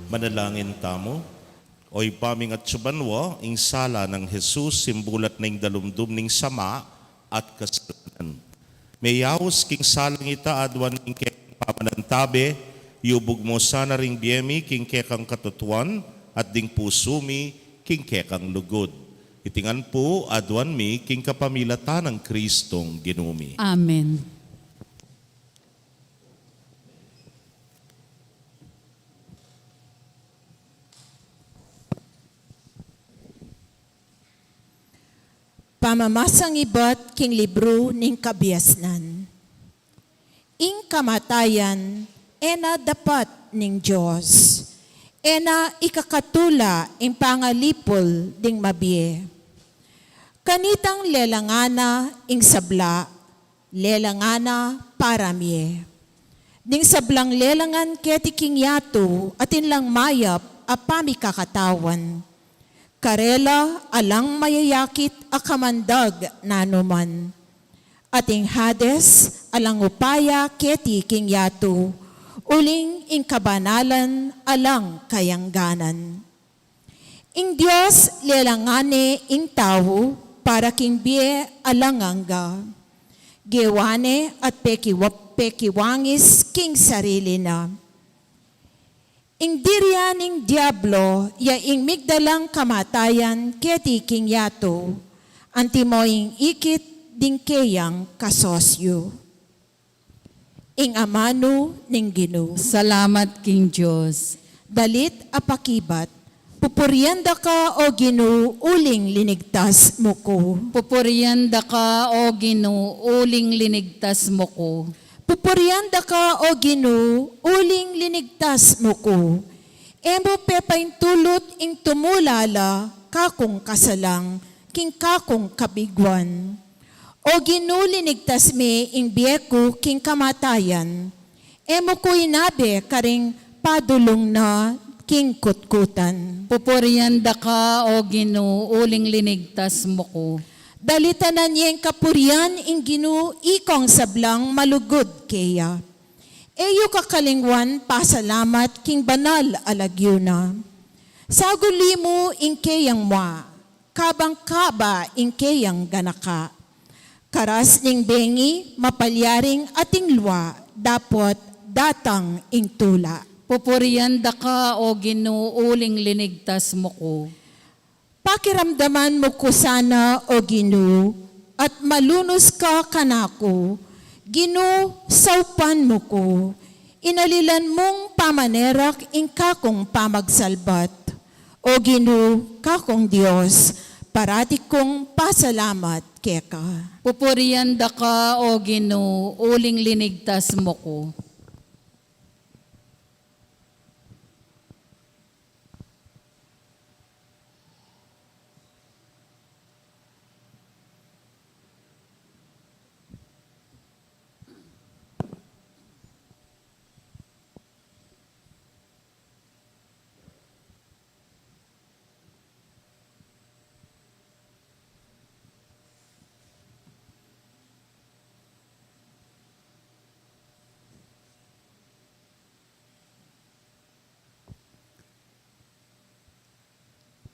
Manalangin tamo, oy paming at subanwa, ing sala ng Jesus, simbulat ng dalumdum ning sama at kasalanan. May yaos king salang ita adwan king kekang pamanantabe, yubog mo sana ring biyemi king kekang katutuan, at ding pusumi king kekang lugod. Itingan po adwan mi king kapamilatan ng Kristong ginumi. Amen. Pamamasang ibat king libro ning kabiasnan. Ing kamatayan, ena dapat ning Diyos. Ena ikakatula ing pangalipol ding mabie. Kanitang lelangana ing sabla, lelangana paramye. Ning sablang lelangan keti king yato atin lang mayap apami kakatawan. Karela alang mayayakit akamandag nanuman. Ating Hades alang upaya keti king yato, uling ing kabanalan alang kayangganan. Ing Diyos lelangane ing tao para king bie alanganga. Gewane at pekiwangis king sarili na. Ing diryan ing diablo, ya ing migdalang kamatayan keti king yato, antimo ing ikit ding keyang kasosyo. Ing amano ning Ginoo. Salamat King Diyos. Dalit apakibat, Pupurianda ka o Ginoo, uling linigtas mo ko. Pupurianda ka, O Ginoo, uling linigtas mo ko. Pupurianda ka o Ginoo, uling linigtas mo ko. Emo pepaintulot ing tumulala, kakong kasalang, king kakong kabigwan. O Ginoo linigtas me ing biyeko king kamatayan. Emo ko inabe karing padulong na king kutkutan. Pupurianda ka, O Ginoo, uling linigtas mo ko. Dalitanan niya ang kapurian ing Ginoo, ikong sablang malugod keya. Eyo kakalingwan, pasalamat king banal alagyuna. Saguli mo ing keyang mwa, kabang kaba ing keyang ganaka. Karas ning bengi, mapalyaring ating luwa, dapot datang ing tula. Pupurianda ka, O Ginoo, uling linigtas mo ko. Pakiramdaman mo ko sana, O Ginoo, at malunos ka kanako. Ginoo, saupan mo ko. Inalilan mong pamanerak ing kakong pamagsalbat. O Ginoo, kakong Diyos, parati kong pasalamat keka. Pupurianda ka, O Ginoo, uling linigtas mo ko.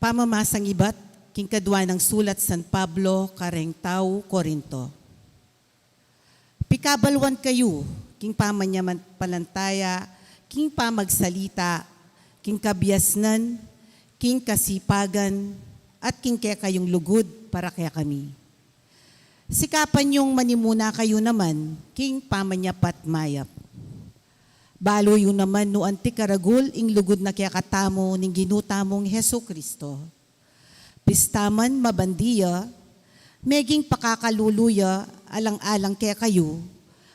Pamamasang ibat, king kadwa ng sulat San Pablo, kareng tao, Korinto. Pikabalwan kayo, king pamanyaman palantaya, king pamagsalita, king kabiasnan, king kasipagan, at king kaya kayong lugod para kaya kami. Sikapan yung manimuna kayo naman, king pamanyapat mayap. Balo yun naman no antikaragul ing lugod na kaya katamo ning ginutamong Heso Kristo. Pistaman mabandiya, meging pakakaluluya alang-alang kaya kayo,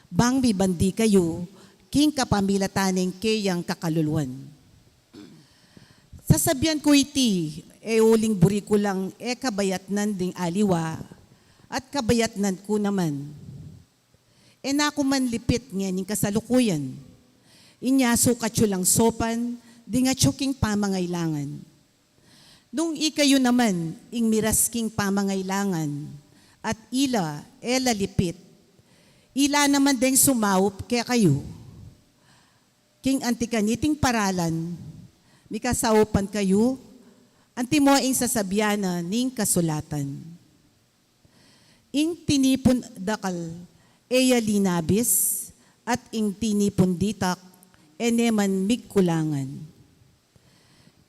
bang bibandi kayo, king kapamilataning kayang kakaluluan. Sasabihan ko iti, uling buri ko lang kabayatnan ding aliwa, at kabayatnan ko naman. Nako man lipit nga ning kasalukuyan. Inyaso katyo lang sopan, di nga tsuking pamangailangan. Nung ikayo naman, ing mirasking pamangailangan, at ila, lipit, ila naman ding sumaup kaya kayo. King antikaniting paralan, mikasaupan kayo, anti mo ing sasabyana ning kasulatan. Ing tinipon dakal, linabis, at ing tinipon ditak, eneman migkulangan.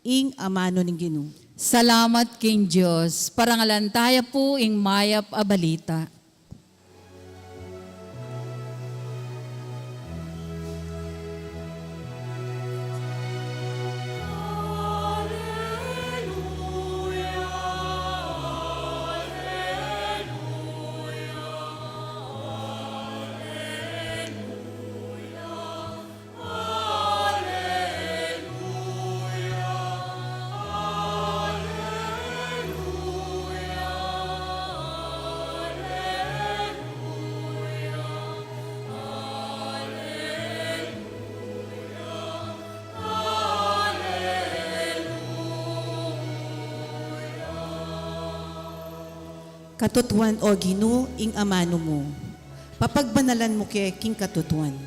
Ing amano ng Ginoo. Salamat King Diyos, parangalantaya po ing mayap a balita. Katutuan o Ginoo ing amano mo. Papagbanalan mo kay king katutuan.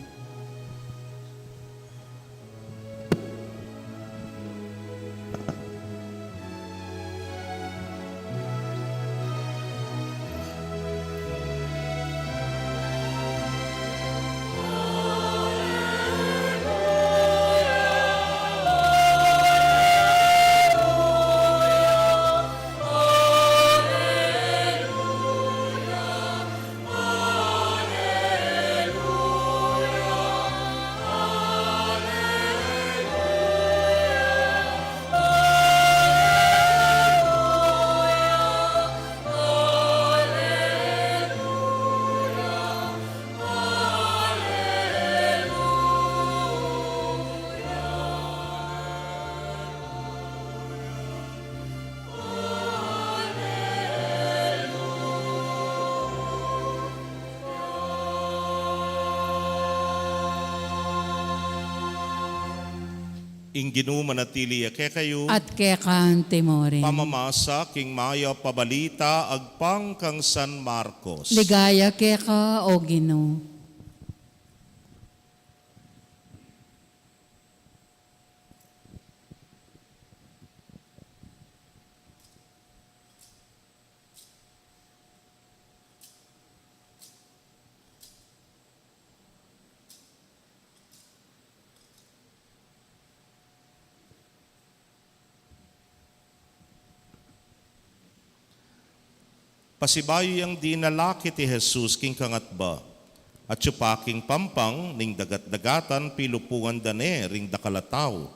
ing ginumanatili kay kayo, at kaya kan timorin. pamamasa king maya pabalita agpang kang San Marcos. Ligaya kaya ka, o Ginoo. Pasibayo yang dinalaki ti Jesus king kangatba, at supaking pampang ning dagat-dagatan pilupungan dane ring dakalataw.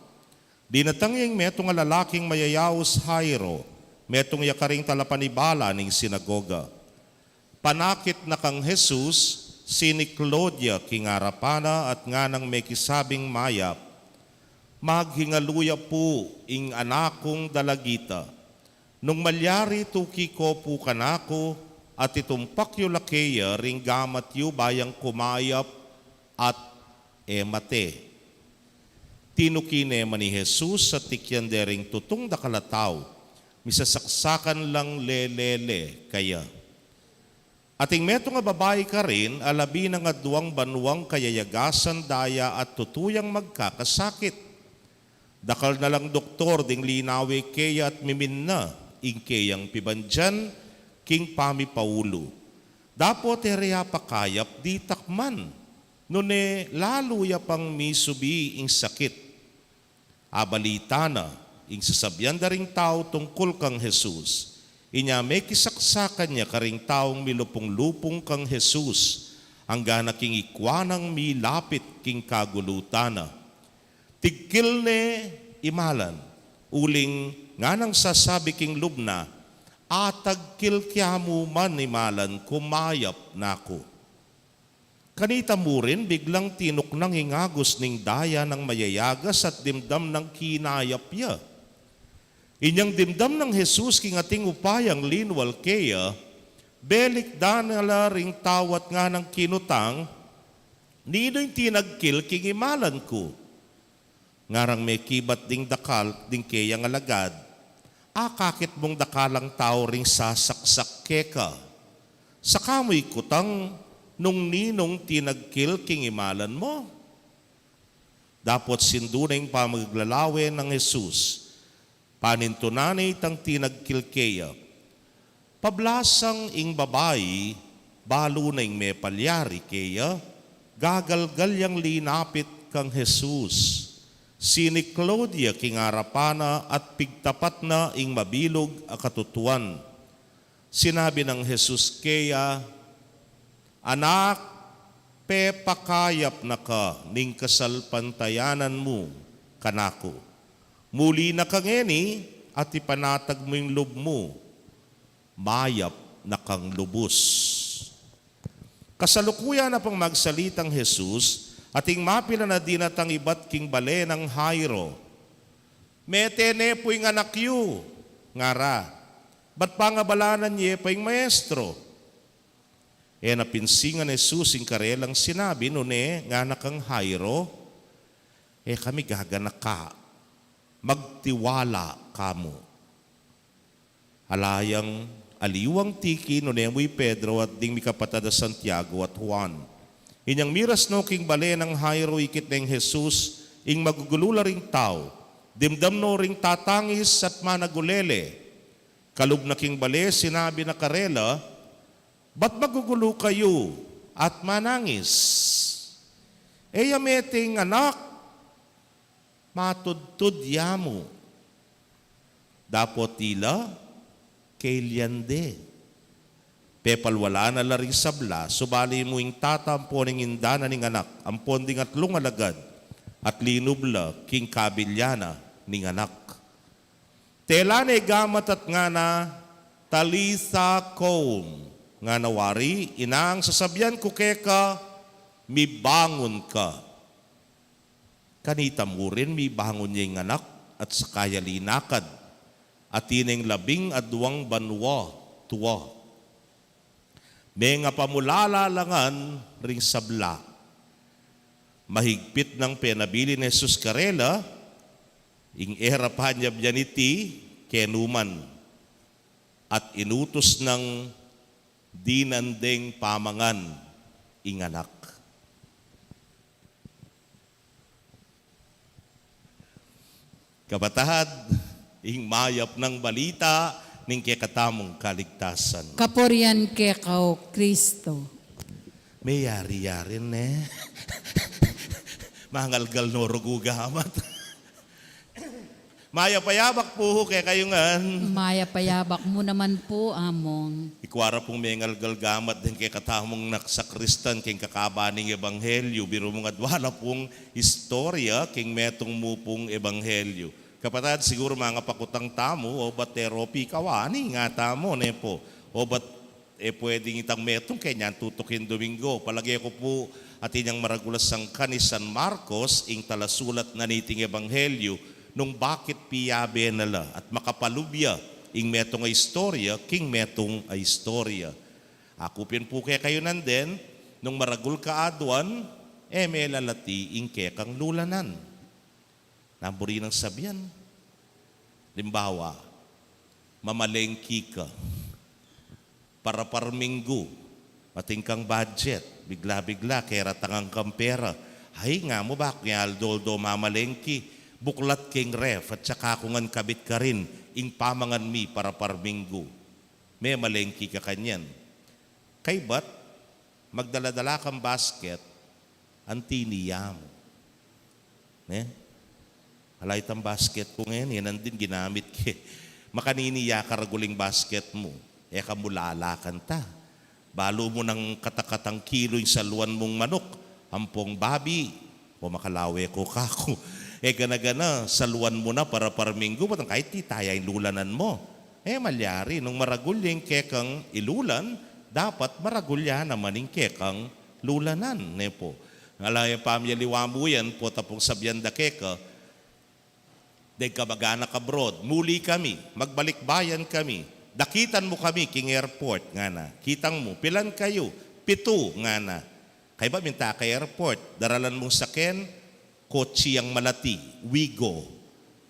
Dinatangyeng metong nga lalaking mayayaos Jairo, metong yakaring talapanibala ning sinagoga. Panakit na kang Jesus, sini Claudia king arapana at nga nang may kisabing mayap, maghingaluya po ing anakong dalagita. Nung malyari tuki ko po kanako at itumpak yu lakeya ring gamat yu bayang kumayap at emate. Tinukine man ni Jesus sa tikyan dering tutong dakalataw, misasaksakan lang lelele kaya. Ating meto nga babae ka rin, alabi na nga duwang banwang kayayagasan daya at tutuyang magkakasakit. Dakal na lang doktor ding linawi kaya at mimin na, ingkeyang pibandyan, king pami Paulo. Dapo tereya pakayap di takman, nune lalo ya pang misubi ing sakit. Abalita na, ing sasabyan daring tao tungkol kang Jesus. Inya may kisaksakan niya karing taong milupong-lupong kang Jesus, hanggang king ikwanang milapit king kagulutana. Tigkil ne imalan, uling nga nang sasabi king lubna, atag kilkyamu man imalan kumayap nako. Kanita mo rin biglang tinok ng hingagos ning daya ng mayayagas at dimdam ng kinayapya. Inyang dimdam ng Jesus king ating upayang linwal kaya, belik danala ring tawat nga ng kinutang, nino'y tinagkil king imalan ko. Ngarang may kibat ding dakal ding kayang alagad, kakit mong dakalang tao ring sasaksak keka. Sa kamoy kutang nung ninong tinagkil king imalan mo. Dapot sindunay pa maglalawe ng Jesus, panintunanay tang tinagkil kaya. Pablasang ing babayi, balo na ing may palyari kaya, gagalgal yang linapit kang Jesus. Sini Claudia king arapana at pigtapat na ing mabilog a katutuan. Sinabi ng Jesus kaya, anak, pepakayap na ka ning kasalpantayanan mo kanako. Muli na kang eni at ipanatag mo yung loob mo, mayap na kang lubos. Kasalukuyan na pang magsalitang Jesus, ating mapila na dinatang ibat king bale ng Jairo. Metene po yung anak yu, ngara. Ba't pangabalanan niya pa yung maestro? Napinsingan ni Jesus ing karelang sinabi, nune, nga anak ang Jairo, kami gaganak ka, magtiwala kamo. Alayang aliwang tiki, nune, muy Pedro at ding mikapatada Santiago at Juan. Inyang miras no king bale ng Jairo ikit ng Jesus, ing magugulula ring tao, dimdam no ring tatangis at managulele. Kalub na king bale, sinabi na karela, ba't magugulo kayo at manangis? Yameting anak, matudtud yamo. Dapot tila, kailyande. Pepalwala na laring sabla, subali mo ing tatampo ng indana ning anak, ampon ding atlong alagad, at linubla king kabilyana ning anak. Telane gamat at nga na talisa koum, nga nawari, inang sasabyan ko keka, mibangon ka. Kanita mo rin, mibangon niya yung anak, at sakaya linakad, at ineng 12 banwa, tuwa. May nga pamulalalangan ring sabla. Mahigpit ng penabili ni Jesus karela, ing era pa niya iti kenuman at inutos ng dinandeng pamangan inganak. Kabatahad, ing mayap ng balita ning kekatamong kaligtasan. Kaporian kekaw, Kristo. May yari-yarin Mangalgal no rugugamat. Maya payabak po kaya kayo nga. Maya payabak mo naman po, among. Ikwara pong mengalgal gamat din kay katamong naksakristan king kakabaning ebanghelyo. Biro mong adwala pong istorya king metong mo pong ebanghelyo. Kapatid, siguro mga pakutang tamo o ba't teropi kawani nga tamo po. O ba't pwedeng itang metong kanya tutukin Domingo. Palagay ko po at inyang maragulas ang kanisan Marcos ing talasulat na niting ebanghelyo nung bakit piyabe nala at makapalubya ing metong ay istorya, king metong ay istorya. Akupin po kaya kayo nanden, nung maragul ka adwan, may lalati ing kekang lulanan. Naburi ng sabyan. Limbawa, mamalengki ka, para parminggo, mating kang budget, bigla-bigla, kaya ratangang kang pera. Ay nga mo ba, kaya aldoldo mamalengki, buklat king ref at saka kungan kabit ka rin ing pamangan mi para parminggo. May malengki ka kanyan. Kay ba't magdaladala kang basket ang tiniya mo? Alay tang basket ko ngayon, yan ang din ginamit ke. Makaniniya karaguling basket mo, kamulalakan ta. Balo mo ng katakatang kilo yung saluan mong manok, ampong babi, o makalawe ko kako. Gana-gana, saluan mo na para parminggo, batang kahit titaya yung lulanan mo. Malyari, nung maragulyang kekang ilulan, dapat maragulya naman yung kekang lulanan. Po. Alay, pamilya liwamu yan po, tapong sabyan da keka, dahil kabaganak abroad, muli kami, magbalik bayan kami, dakitan mo kami king airport, nga na, kitang mo, pilan kayo, 7, nga na. Kaya ba minta kay airport, daralan mong saken, kotsi ang malati, wigo.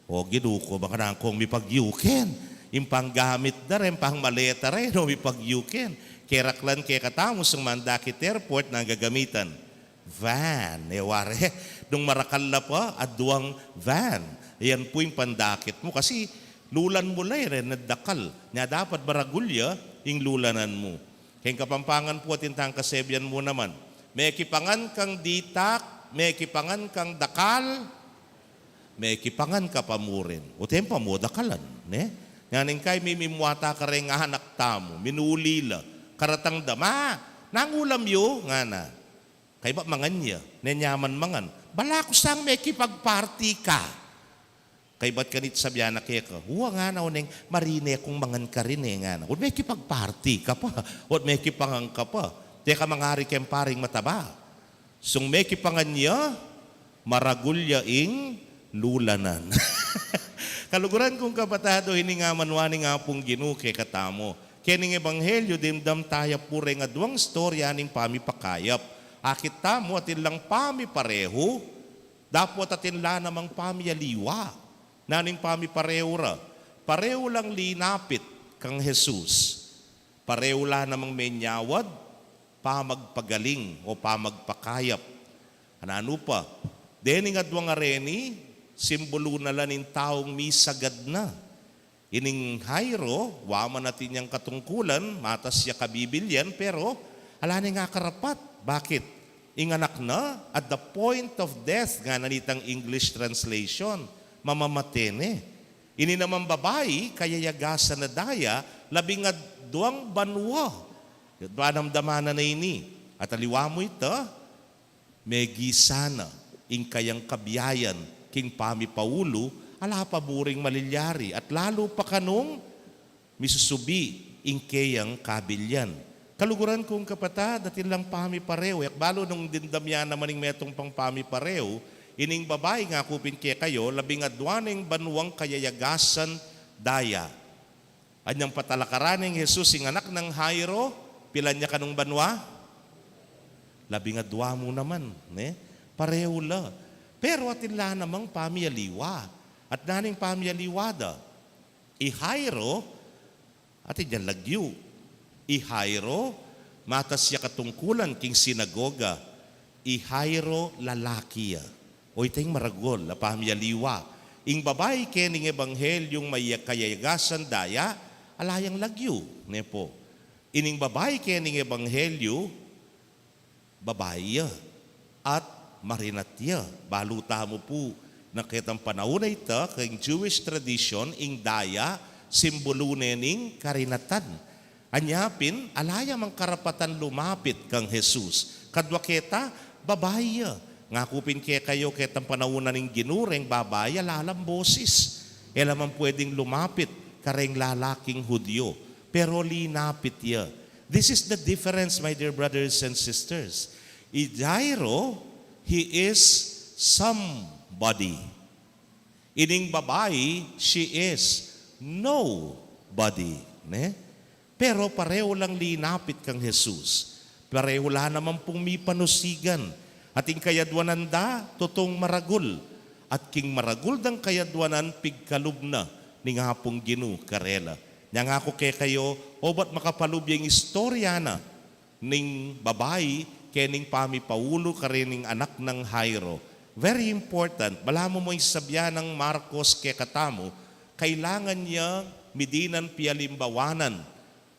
O ginuko, baka na kong mipagyuken. Impang gamit na rin, pang maleta rin, o mipagyuken. Keraklan kaya katamos ng mandakit airport na gagamitan. Van, ware. Nung marakal na pa, aduang van. Ayan po yung pandakit mo. Kasi lulan mo na rin, nadakal. Nga dapat baragulya, yung lulanan mo. Kaya kapampangan po at intang kasebyan mo naman. May kipangan kang ditak, may kipangan kang dakal, may kipangan ka pamurin. O tempa mo, dakalan. Nganing kay mimimwata ka rin nga anak tamo, minulila, karatang dama, nangulam yo, nga na. Kay ba mangan niya, nenyaman mangan, bala ko sang may kipagparty ka. Kay ba't kanit sabihan na kaya ka, huwa nga na uneng marine kung mangan ka rin nga na. O may kipagparty ka pa, o may kipangan ka pa. Teka mangari kem paring mataba. Sung may kipangan niya, maragulya ing lulanan. Kaluguran kong kapatado, hiningaman wani nga pong ginuke katamo. Kening ebanghelyo, dimdam tayo pure nga duwang storya ning pamipakayap. Akit tamo atin lang pami pareho, dapat atin la namang pamiyaliwa. Naning pami pareho ra. Pareho lang linapit kang Jesus. Pareho la namang menyawad, pamagpagaling o pamagpakayap. Ano pa? Dening adwang areni, simbolo na lang ng taong misagad na. Ining Jairo, waman natin yung katungkulan, matas siya kabibilyan, pero ala nga karapat. Bakit? Inganak na at the point of death, nga nanitang English translation, mamamatene. Ini naman babae, kaya yagasan na daya, 12 banwa. Banamdamana na ini. At aliwa mo ito, may gisana, ing kayang kabiyayan, king pami paulo, ala pa buring malilyari, at lalo pa kanong misusubi, ing kayang kabilyan. Kaluguran kong kapatad, datin lang pami pareho, yak balo nung dindamyan naman ng metong pang pami pareho, ining babae nga kupin kaya kayo, 12 banwang kayayagasan daya. Anyang patalakaran ng Jesus, ing anak ng Jairo, pilan niya kanong banwa? 12 mo naman. Pareho la. Pero atin la namang pamiyaliwa. At naning pamilya liwada, ihairo, at dyan lagyo. Ihairo, matas siya katungkulan king sinagoga. Ihairo lalakiya. O itayong maragol, la pamilya liwa. Ing babae kening ebanghelyong may kayagasan daya, alayang lagyo. Nepo. Ining babae kening ebanghelyo, babae at marinatya. Baluta mo po na kitang panahon na ito, kayong Jewish tradition, ing daya, simbolo ning karinatan. Anyapin, alayam ang karapatan lumapit kang Jesus. Kadwa kita, babae. Ngakupin kaya kayo kitang panahon na ning ginureng babae, lalang boses. Elaman pwedeng lumapit kareng lalaking Hudyo. Pero linapit ya. This is the difference, my dear brothers and sisters. Jairo, he is somebody. Ining babae, she is nobody. Ne? Pero pareho lang linapit kang Jesus. Pareho lang naman pong may panusigan. Ating kayadwanan da, totong maragul. At king maragul dang kayadwanan, pigkalub na, ni nga pong ginu, karela. Nya nga ako kay kayo, o ba't makapalub yung istorya na, ning babae, kening pami Paulo, karening anak ng Jairo. Very important, malaman mo yung sabya ng Marcos kay katamo, kailangan niya midinan pialimbawanan,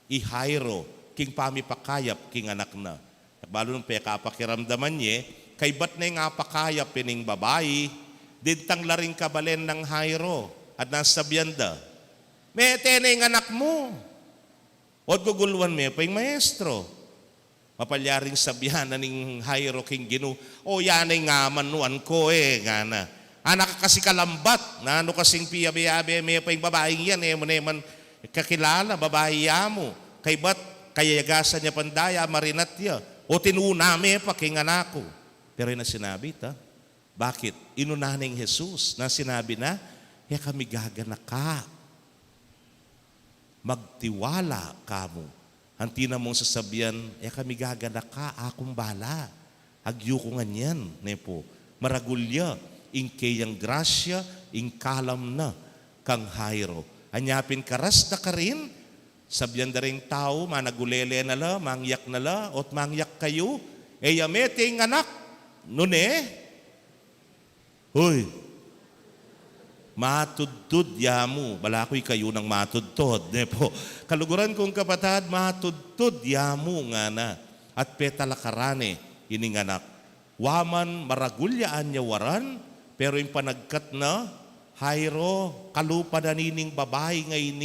i-Jairo, king pami pakayap, king anak na. Balo nung pekapakiramdaman niya, kay ba't na yung apakayap pining babae, dintang laring kabalen ng Jairo, at nasabyan da, mete na yung anak mo. Od guguluan me pa yung maestro. Mapalyaring sabihan na ning Jairo king ginu, o yan ay nga manuan ko nga na. Anak kasi kalambat, na ano kasing piyabi-yabi, may pa yung babaeng yan, mo na man kakilala, babae mo. Kay ba't kayagasan niya pandaya, marinat niya. O tinunami pa king anak ko. Pero yun na sinabi, bakit? Inunaning Jesus na sinabi na, kami gaganak ka. Magtiwala ka mo. Hanti na mong sasabihan, kami gaganak ka, akong bala. Agyo ko nga yan, nepo. Maragulya, ing kayang grasya, ing kalam na, kang Jairo. Anyapin karas na ka rin, sabyan na rin tao, managulele na la, mangyak na la, ot mangyak kayo, yamete ing anak, nune, huy, matudtud yamu. Balakoy kayo ng matudtod. Nepo. Kaluguran kong kapatad, matudtud yamu nga na. At petalakarane, ining anak. Waman maragulyaan niya waran, pero yung panagkat na, Jairo, kalupa na nining babae ngayon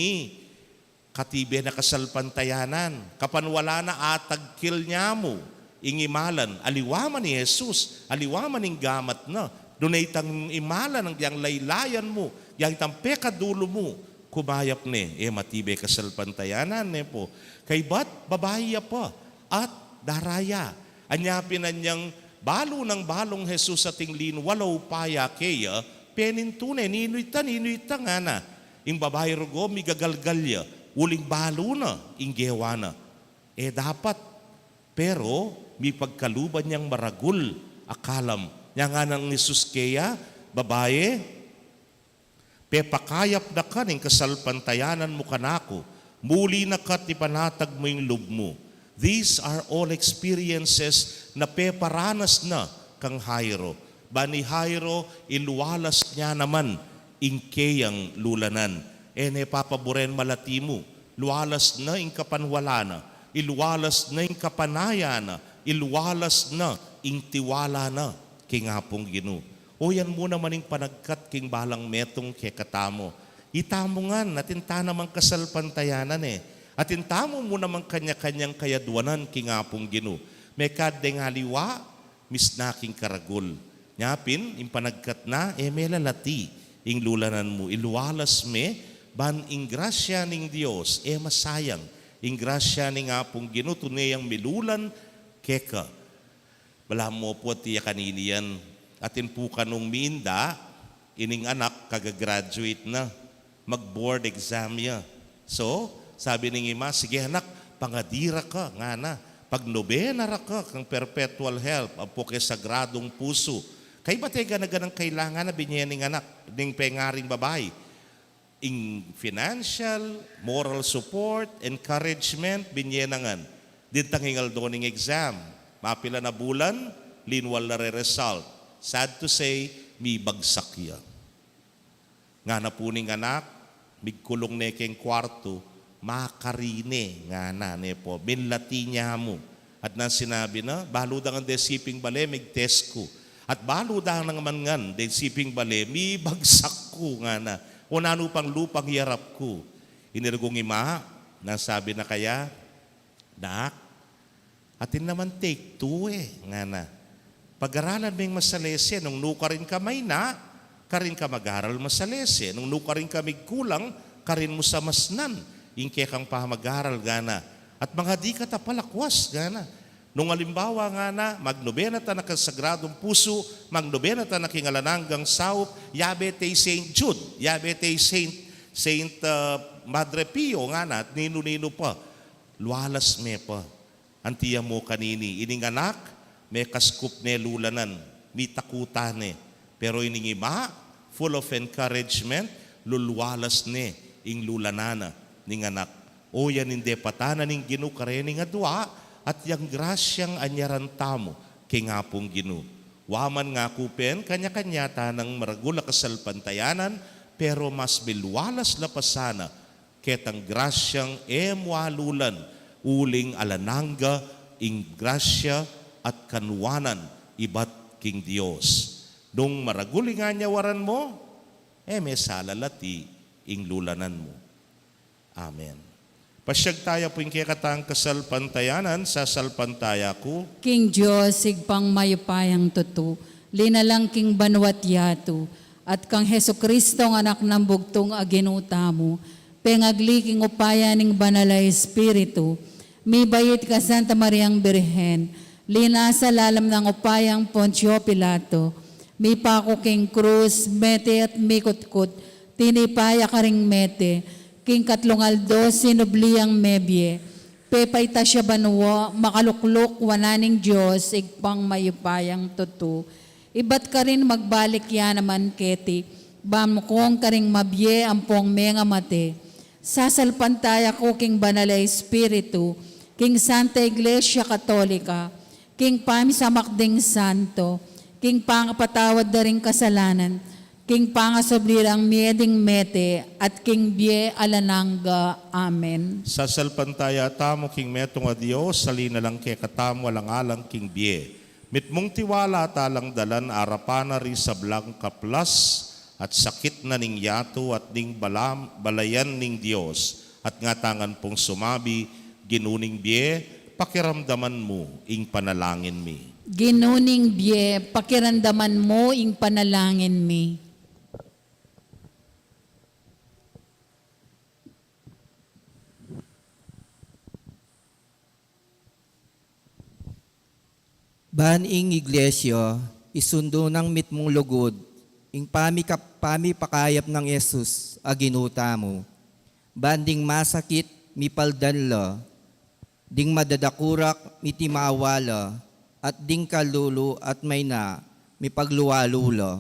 katibe na kasalpantayanan. Kapan wala na atagkil niya mo, ingimalan, aliwaman ni Jesus, aliwaman ning gamat na. Dunay tang imala ng diyang laylayan mo, yang tang pekadulo mo, kumayap ni, matibe kasalpantayanan po. Kay ba't babae pa at daraya. Anyapin na niyang balo ng balong Jesus sa tinglin, walaw paya kaya, penintune, ninuita nga na. Yung babae rugo, migagalgalya, uling balo na, inggewa na. Dapat, pero, may pagkaluban niyang maragul, akalam, niya nga ng Jesus kaya, babae, pepakayap na ka ng kasalpantayanan mo kanako, muli na ka't ipanatag mo yung loob mo. These are all experiences na peparanas na kang Jairo. Bani Jairo, iluwalas niya naman ingkeyang lulanan. Papaboren malati mo, luwalas na ing kapanwala na, iluwalas na ing kapanaya na, iluwalas na ing tiwala na, king hapong ginu. O yan mo naman yung panagkat king balang metong kekatamo. Itamo nga, natinta naman kasalpantayanan Atintamo mo naman kanya-kanyang kayadwanan king hapong ginu. May kadeng haliwa, misnaking karagul. Nyapin, yung panagkat na, may lalati, ing lulanan mo. Iluwalas me, ban ing grasya ning Diyos, masayang. Ing grasya ning hapong ginu, tunayang milulan, keka. Bala mo po tiya kaninian. Atin po kanong minda, ining anak kagagraduate na. Mag-board exam ya. So, sabi ning ima, sige anak, pangadira ka, nga na. Pag nobena ra ka, kang perpetual help, ang po kay sagradong puso. Kay batega na ganang kailangan na binyan ng anak, ng pengaring babae. In financial, moral support, encouragement, binyenangan. Dintang hingal doon ng exam. Mapila na bulan, linwal na re-result. Sad to say, may bagsak ya. Nga na po ning anak, migkulong na keng kwarto, makarine nga na ne po. Binlati niya mo. At nang sinabi na, baludang ang desiping bale, mig-test ko. At baludang nang mangan, desiping bale, may bagsak ko nga na. O nano pang lupang hirap ko. Inirgong ima, nasabi na kaya, Nak, atin naman take two nga na. Pag-aralan mo yung masalese, nung nuka rin ka may na, karin ka mag-aral masalese. Nung nuka rin ka migkulang, karin mo sa masnan. Ingke kang pa mag-aral gana. At mga di ka tapalakwas gana. Nung alimbawa nga na, magnobena ta na kasagradong puso, magnobena ta na kingalananggang saup, yabete Saint Jude, yabete Saint Madre Pio nga na, at nino-nino pa. Lualas me pa. Antiya mo kanini, ining anak, may kaskup ne lulanan, may takutan ne. Pero ining ima, full of encouragement, lulwalas ne, ing lulanana, ning anak. O yan hindi patana ning ginu karening adwa, at yang grasyang anyaran tamo, kay nga pong ginu. Waman nga kupen, kanya-kanya tanang maragula kasalpantayanan, pero mas bilwalas lapasana, ketang grasyang emwalulan, uling alananga, ing grasya at kanwanan, ibat king Diyos. Nung maraguli nga nyawaran mo, may salalati, ing lulanan mo. Amen. Pasyag tayo po yung kikatang kasalpantayanan sa salpantaya ko. King Diyos, sigpang mayupayang tutu, linalang king banwat yato, at kang Heso Kristo ng anak ng bugtong aginuta mo, pengagli king upaya ning banalay Espiritu, mi bayit ka Santa Mariang Birhen, lina sa lalam ng upayang Poncio Pilato, mi pako king krus, mete at mikutkut, tinipaya ka ring mete, king katlungaldo sinubliang mebye, pepay ta siya banwa, makaluklok wananing Diyos, igpang mayupayang tutu. Ibat ka rin magbalik yan naman keti, bamukong ka ring mabye ampong menga mate. Sasalpantaya ko king banalay Espiritu, king Santa Iglesia Katolika, king pamisamakding santo, king pangapatawad da ring kasalanan, king pangasoblirang mieding mete, at king bie alananga. Amen. Sa salpantaya tamo king metong a Diyos, salina lang kay katamo alang-alang king bie. Mitmong tiwala talang dalan arapana rin sa blang kaplas, at sakit na ning yato at ning balayan ning Diyos, at nga tangan pong sumabi, ginuning bie, pakiramdaman mo, ing panalangin mi. Ginuning bie, pakirandaman mo ing panalangin mi. Ban ing iglesia, isundo ng mitmong lugod, ing pami pakayap ng Yesus, aginuta mo. Banding masakit, mipaldanla, ding madadakurak, mitimawala, at ding kalulu at may na, mipagluwalula.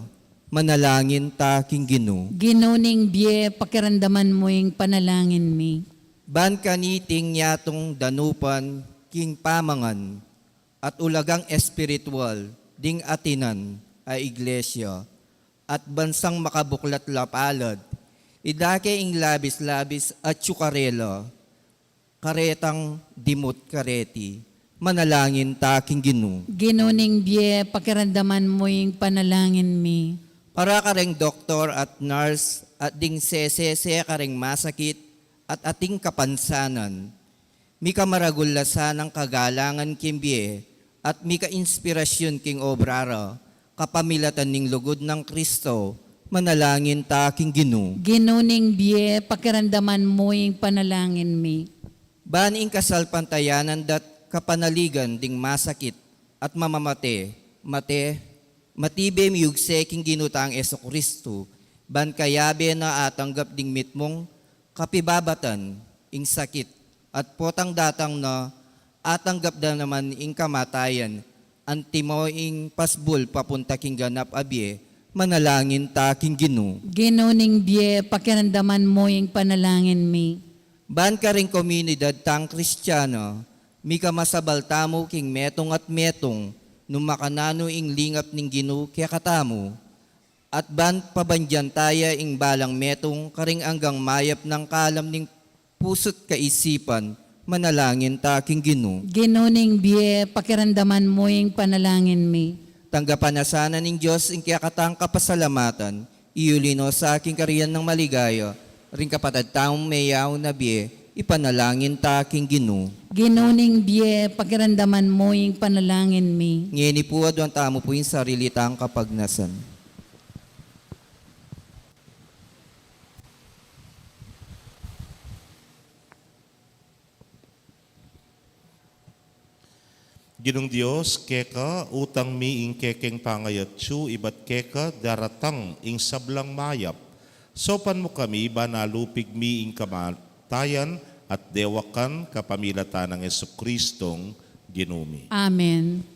Manalangin ta king Ginu. Ginuning bie, pakirandaman mo ing panalangin mi. Ban kaniting yatong danupan, king pamangan, at ulagang espiritual, ding atinan, ay iglesia, at bansang makabuklat lapalad, idake ing labis-labis at tsukarela, karetang dimot kareti, manalangin taking Ginu. Ginuning bie, pakirandaman mo ing panalangin mi. Para kareng doktor at nurse, at ding sesese kareng masakit, at ating kapansanan, mika maragulasan ng kagalangan kimbie, at mika inspirasyon king obrara, kapamilatan ning lugod ng Kristo, manalangin taking Ginu. Ginuning bie, pakirandaman mo ing panalangin mi. Baning kasalpantayanan dat kapanaligan ding masakit at mamamate, matibem yugse king ginutang Heso Kristo, ban kayabe na atanggap ding mitmong kapibabatan ing sakit, at potang datang na atanggap da naman ing kamatayan, Antimoing pasbul papunta king ganap abye, manalangin ta king Ginoo. Ginuning biye, pakiramdaman mo yung panalangin mi. Ban ka rin komunidad tang Kristiyano, mi ka masabal tamo king metong at metong, nung makanano ing lingap ning Ginoo kaya katamo. At ban pabandyan taya ing balang metong karing anggang mayap ng kalam ning pusot kaisipan, manalangin ta king Ginoo. Ginuning biye, pakiramdaman mo yung panalangin mi. Tanggapan na sana ning Diyos ing kaya katang kapasalamatan, iulino sa aking kariyan ng maligaya, ring kapatid taong mayaw na biye, ipanalangin ta king Ginoo. Ginuning biye, pakiramdaman mo yung panalangin mi. Ngeni po adwan tamo po yung sarili tang kapagnasan. Ginong Dios, keka utang mi ing kekeng pangayatsu, ibat keka daratang ing sablang mayap. Sopan mo kami, banalupig mi ing kamatayan at dewakan kapamilatan ng Jesukristong ginumi. Amen.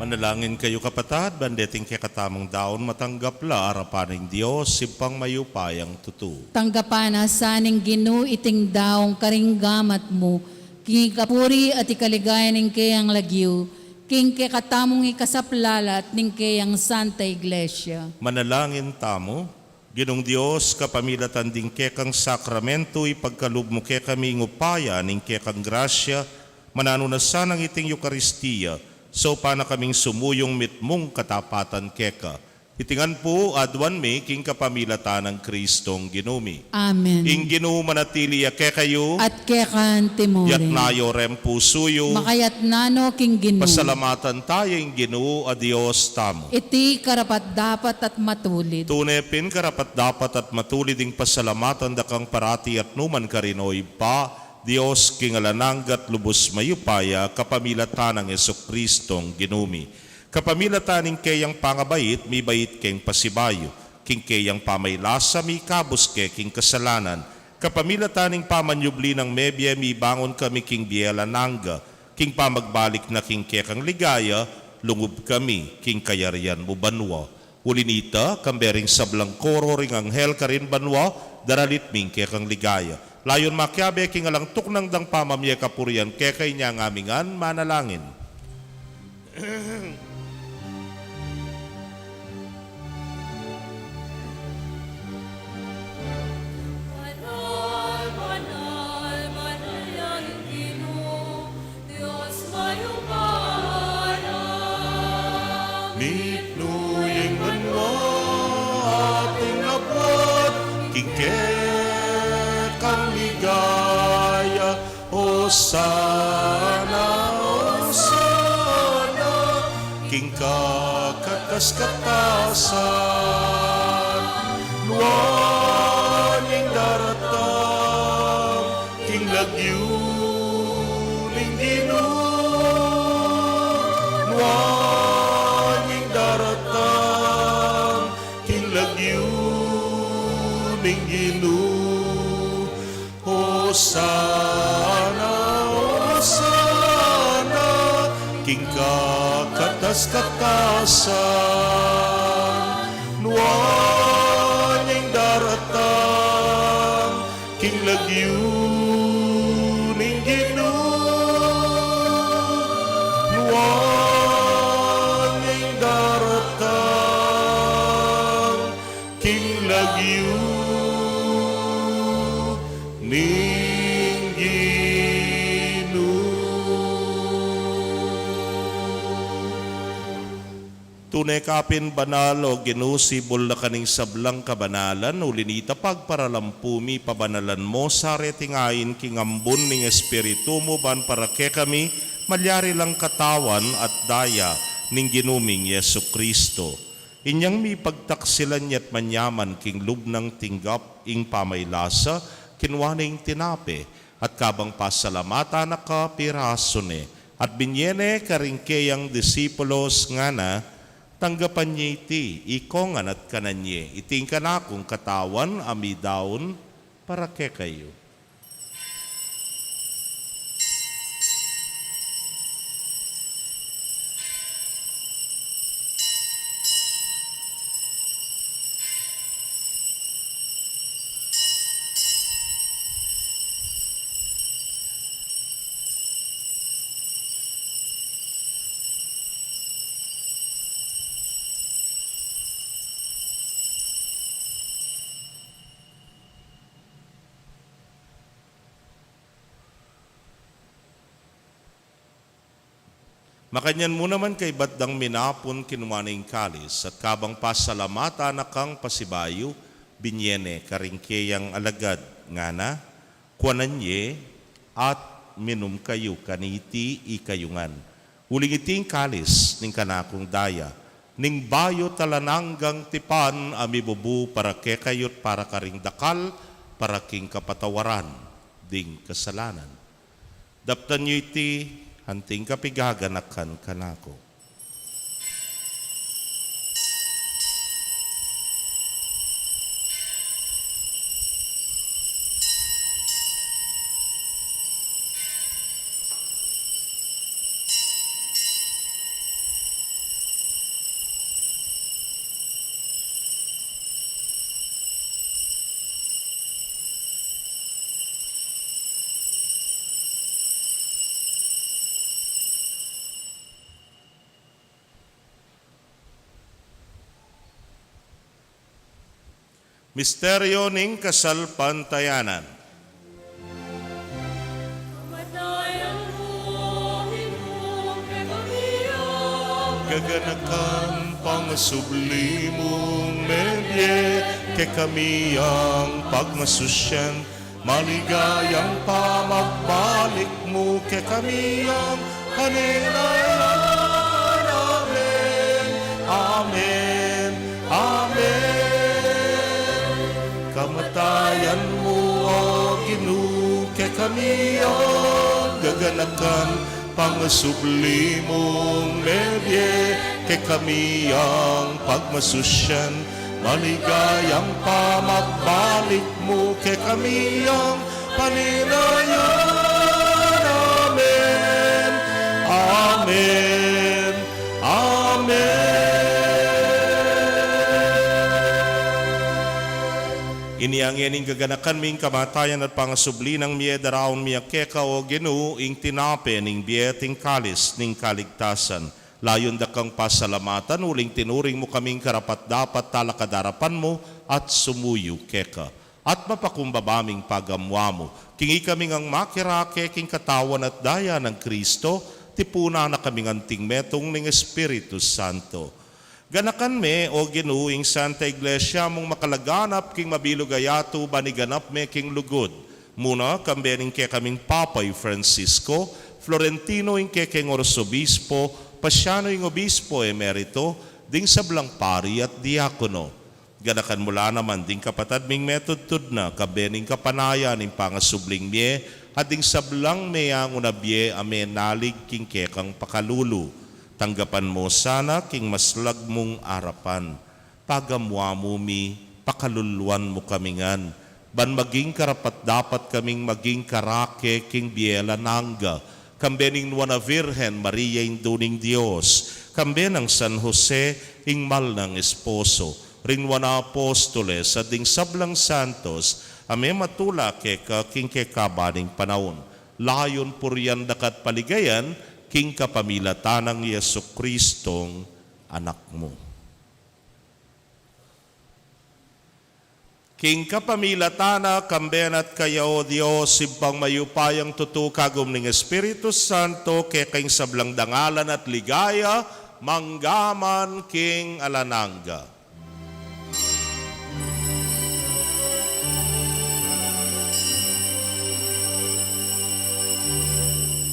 Manalangin kayo kapatad, bandeting kaya katamang daon, matanggap la arapaning Diyos, simpang mayupayang tutu. Tanggapan na saning Ginoo iting daong karinggamat mo, king kapuri at ikaligaya ning kayang lagyo, king katamong ikasaplalat ning kayang Santa Iglesia. Manalangin tamo, Ginong Diyos, kapamilatan din kekang sakramento, ipagkalub mo kaya kami ngupaya ning kekang grasya, mananunasan ang iting Eukaristiya, So pa na kaming sumuyong mitmong katapatan keka. Itingan po adwan mi king kapamilatan ng Kristong ginumi. Amen. Ing Ginoo manatili ke kayo, At kekan timore. yat nayo rem pusuyo, Makayat nano king Ginoo. pasalamatan tayo ing Ginoo a Dios tamo. Iti karapat dapat at matulid. Tunepin karapat dapat at matulid ing pasalamatan dakang parati at numan karinoy pa, Dios king alananggat lubos mayupaya kapamilatan ng Jesucristong ginumi. Kapamilatan ing kayang pangabait, mi bait king pasibayo, king kayang pamaylasa mi kabus ke king kasalanan. Kapamilatan ing pamanyubli ng mebye, mi bangon kami king bielananga, king pamagbalik na king kekang ligaya, lungub kami king kayarian mo banwa. Ulinita, kambering sablang koro ring anghel karin banwa, daralit ming kekang ligaya. Layon makyabe king alang tuknang dang pamamye kapurian kekay niya ng amingan manalangin. Manal, manal, manal ang Ginoo, Diyos mayupaya. Mitnuyeng manwa ating napot, kikekang ligaya, Hosana, Hosana, king kakatas-katasan, luwaning daratang, king lagyuning Ginoo, luwaning daratang, king lagyuning Ginoo, Hosana, Hosana, king kakatas-katasan, nuwaning daratang, king lagyuning Ginoo, nuwaning daratang, king lagyuning Tunay kapin banal o ginusibol na kaning sablang kabanalan, ulinita pagparalampumi pabanalan mo sa retingain kingambun ning espiritu mo ban para ke kami malyari lang katawan at daya ning ginuming Yesu Kristo. Inyang mi pagtaksilan niya't manyaman king lubnang tinggap ing pamaylasa kinwaning tinape at kabang pasalamatan na kapirasone at binyene karingkeyang disipulos nga na tanggapan niya iti, ikongan at kananye, iting kanakong katawan, amidaon, para ke kayo. Makanyan mo naman kay batdang minapon kinumaning kalis at kabang pasalamata na kang pasibayo, binyene karingkeyang alagad nga na, kuananye at minum kayo kaniti ikayungan. Uling iting kalis ning kanakong daya, ning bayo talananggang tipan amibubu para ke kayot para karing dakal, para king kapatawaran, ding kasalanan. Daptan nyo iti hanting kapigaganakan kanako. Misteryo ning kasalpantayanan. Kamatayan mo, Ginoo, kay kamiya, gaganakan pangasublimong medye, ke kami ang pagmasusyan, maligayang pamagbalik mo, ke kami ang kaninayan. Amen, Amen, Amen. Kamatayan mo, O Ginoo, ke kami ang gaganakan pangasublimong medye, ke kami ang pagmasusyan, maligayang pamagbalik mo, ke kami ang paninayan. Amen, Amen, Amen. Iniangyan ing gaganakan ming kamatayan at pangasubli ng miye daraon miya keka o Ginoo ing tinape ning biyeting kalis ning kaligtasan. Layon da kang pasalamatan uling tinuring mo kaming karapat dapat talakadarapan mo at sumuyo keka. At mapakumbabaming pagamwa mo. Kingi kaming ang makirake king katawan at daya ng Kristo, tipuna na kaming anting metong ning Espiritu Santo. Ganakan me, O Ginoo, ing Santa Iglesia mong makalaganap king mabilugayato baniganap me king lugod. Muna, kambening ke kaming Papay Francisco, Florentino ing ke king Orsobispo, Pasiano ing Obispo Emerito, ding sablang pari at diakono. Ganakan mula naman ding kapatad ming metodtud na kabening kapanayan ing pangasubling mie, at ding sablang meyang unabye amenalig king kekang pakalulu. Tanggapan mo sana king maslag mong arapan. Pagamwa mo mi, pakaluluan mo kamingan. Ban maging karapat dapat kaming maging karake king biela nangga. Kambening nuwana Virgen Maria induning Dios. Kambenang San Jose ing mal ng esposo. Rinwana apostoles at ding sablang santos. Ame matula keka king kekabaning panahon. Layon puryan dakat paligayan king kapamilatan ng Yesukristong anak mo. King kapamilatana kamben at kayo Diyos simpang mayupayang tutukagom ng Espiritu Santo keking sablang dangalan at ligaya manggaman king alananga.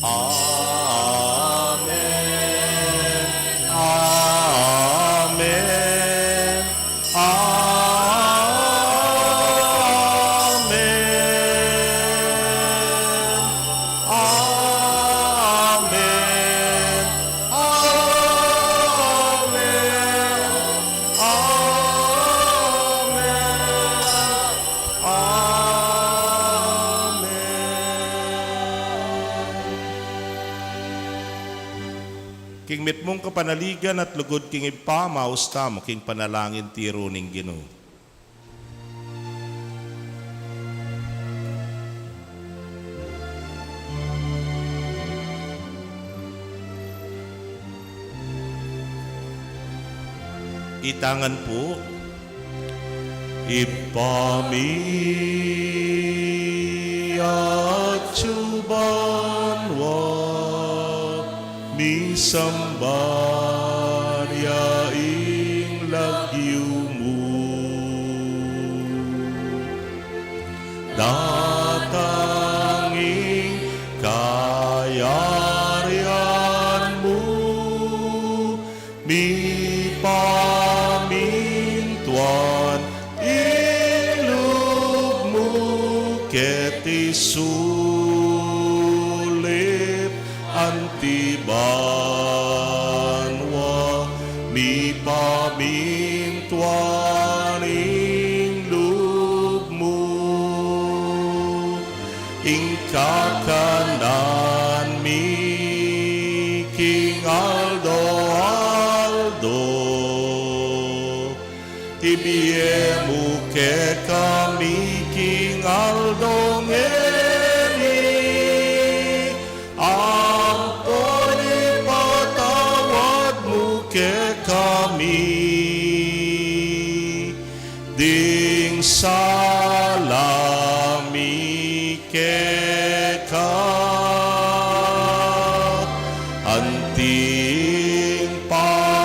Amen. Amen. Amen. Amen. King mit mong kapanaligan at lugod king ipamaus tamo king panalangin tiro ning Ginoo. Itangan po, ipami at subanwa misamban yaing lagyu mo. Datanging kayarian mo, mi pamintuan ilog mo keti sulip antibanwa, mi pamintuan ilog mo ing kakanan mi King Aldo Ibiemu ke kami King Aldo ngeni, amponi patawad mo ke kami, ding salami ke ka, anting pa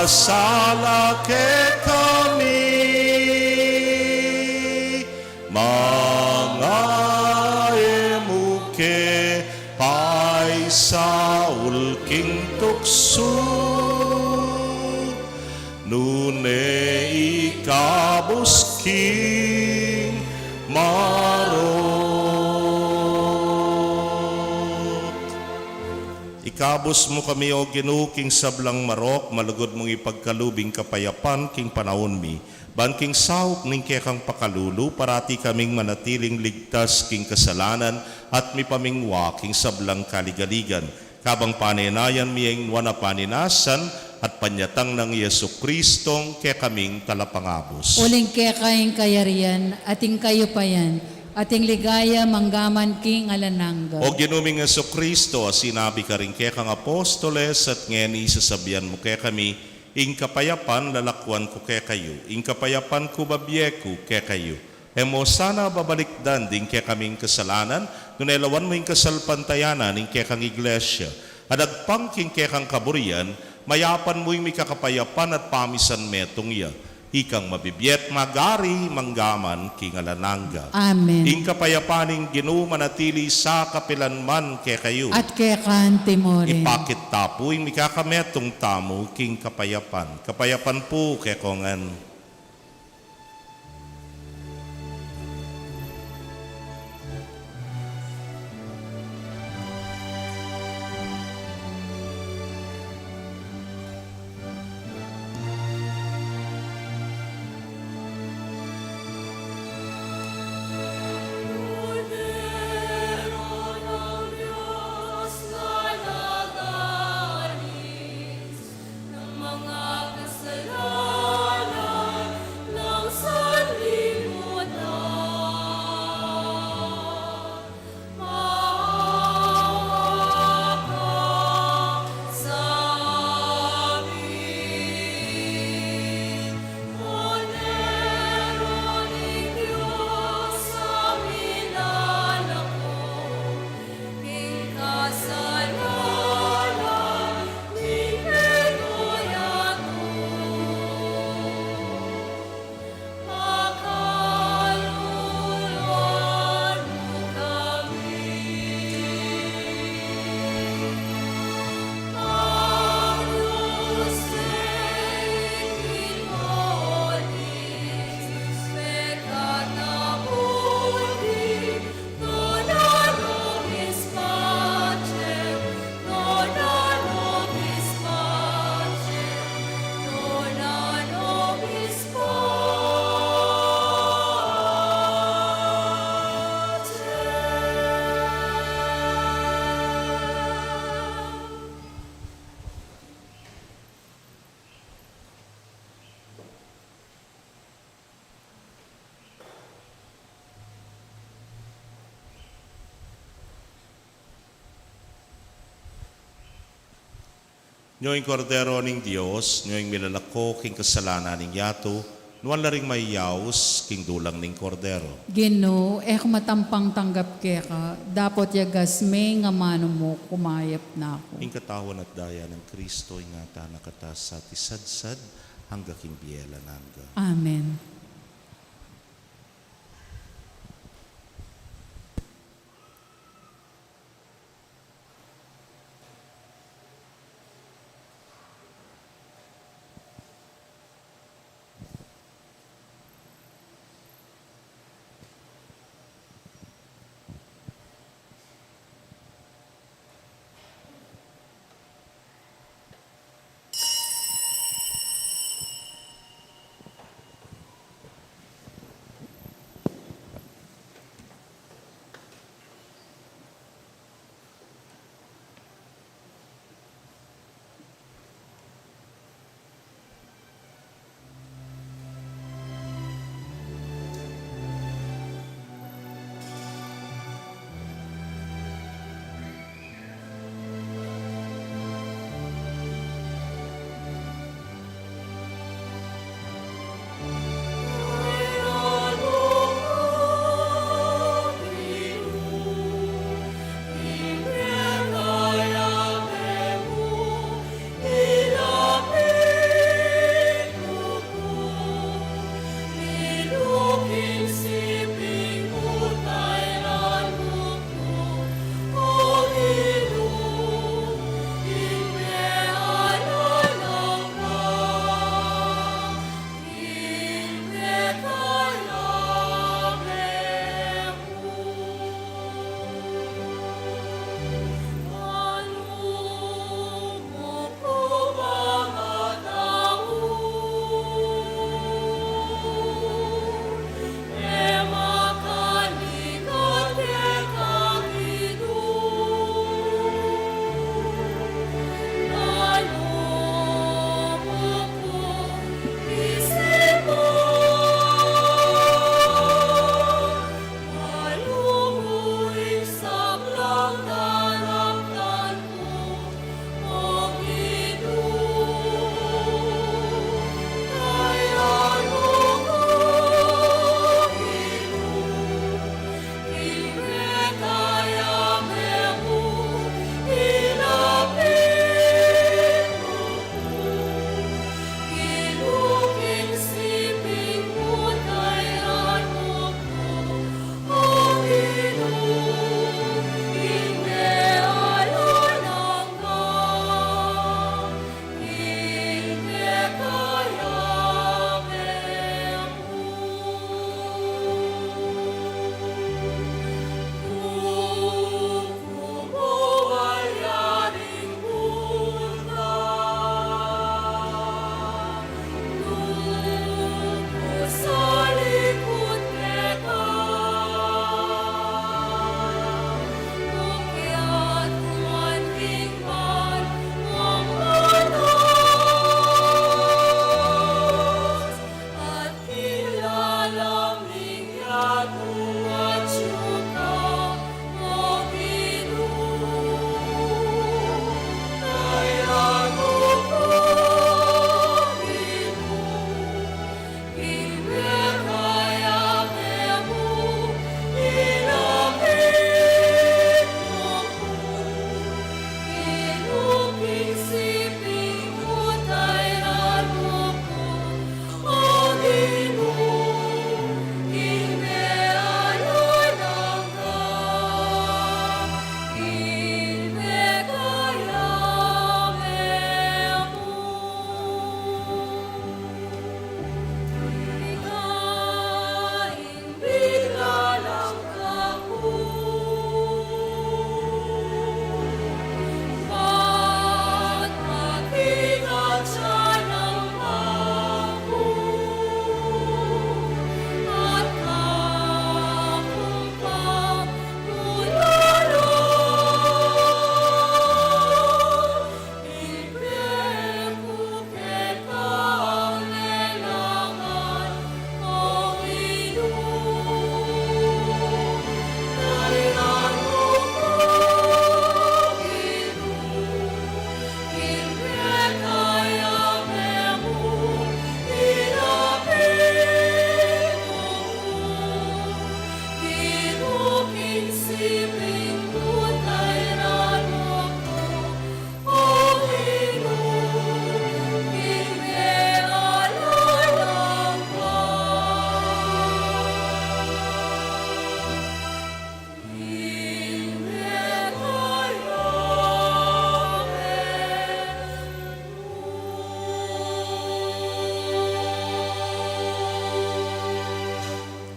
sala ke kami, mga emuke sa ulking tukso, nune ikabos king marot. Ikabos mo kami o Ginoo king sablang marok, malugod mong ipagkalubing kapayapan king panahon mi. Ban king sahop ning kekang pakalulu, parati kaming manatiling ligtas king kasalanan at mi pamingwa king sablang kaligaligan. Kabang paninayan miyeng wana paninasan at panyatang ng Yesu Kristong ke kaming talapangabos. Uling kaya kayong kayarian, ating kayo pa yan, ating ligaya manggaman king alanangga. O ginuming Yesu Kristo, sinabi ka rin kaya kang apostoles at ngeni sasabihan mo kaya kami, ing kapayapan lalakwan ko kaya kayo, ing kapayapan ko babyeku kaya kayo. Emo sana babalikdan din kaya kaming kasalanan, nunelawan mo ing kasalpantayanan ing kaya kang iglesia. Adagpang king kaya kang kaburian, mayapan mo ing may kakapayapan at pamisan metong iya. Ikang mabibiyet magari manggaman king alanangga. Amen. Ing kapayapaning Ginoo manatili sa kapilanman kaya kayo. At kaya kan timorin. Ipakit tapo ing mikakametong tamo king kapayapan. Kapayapan po kaya kongan. Cordero ng Diyos na nagalis ng mga kasalanan ng sanlibutan. Maawa ka sa amin. Cordero ng Diyos amin anak ko, ing kasalanan ni Penoyato. Pakaluluan mo kami. Agnus Dei Quinones, peccata mundi, dona nobis pacem, dona nobis pacem, dona nobis pacem. Nyoing kordero ning Dios, nyoing milalako king kasalanan ning yato, nuwan laring mayaws king dulang ning kordero. Ginoo, matampang tanggap kaya ka, dapat yagas may nga mano mo kumayap na ako. Ing katawan at daya ng Kristo, ingata nakata sa tisadsad, hangga king biyela nanga. Amen.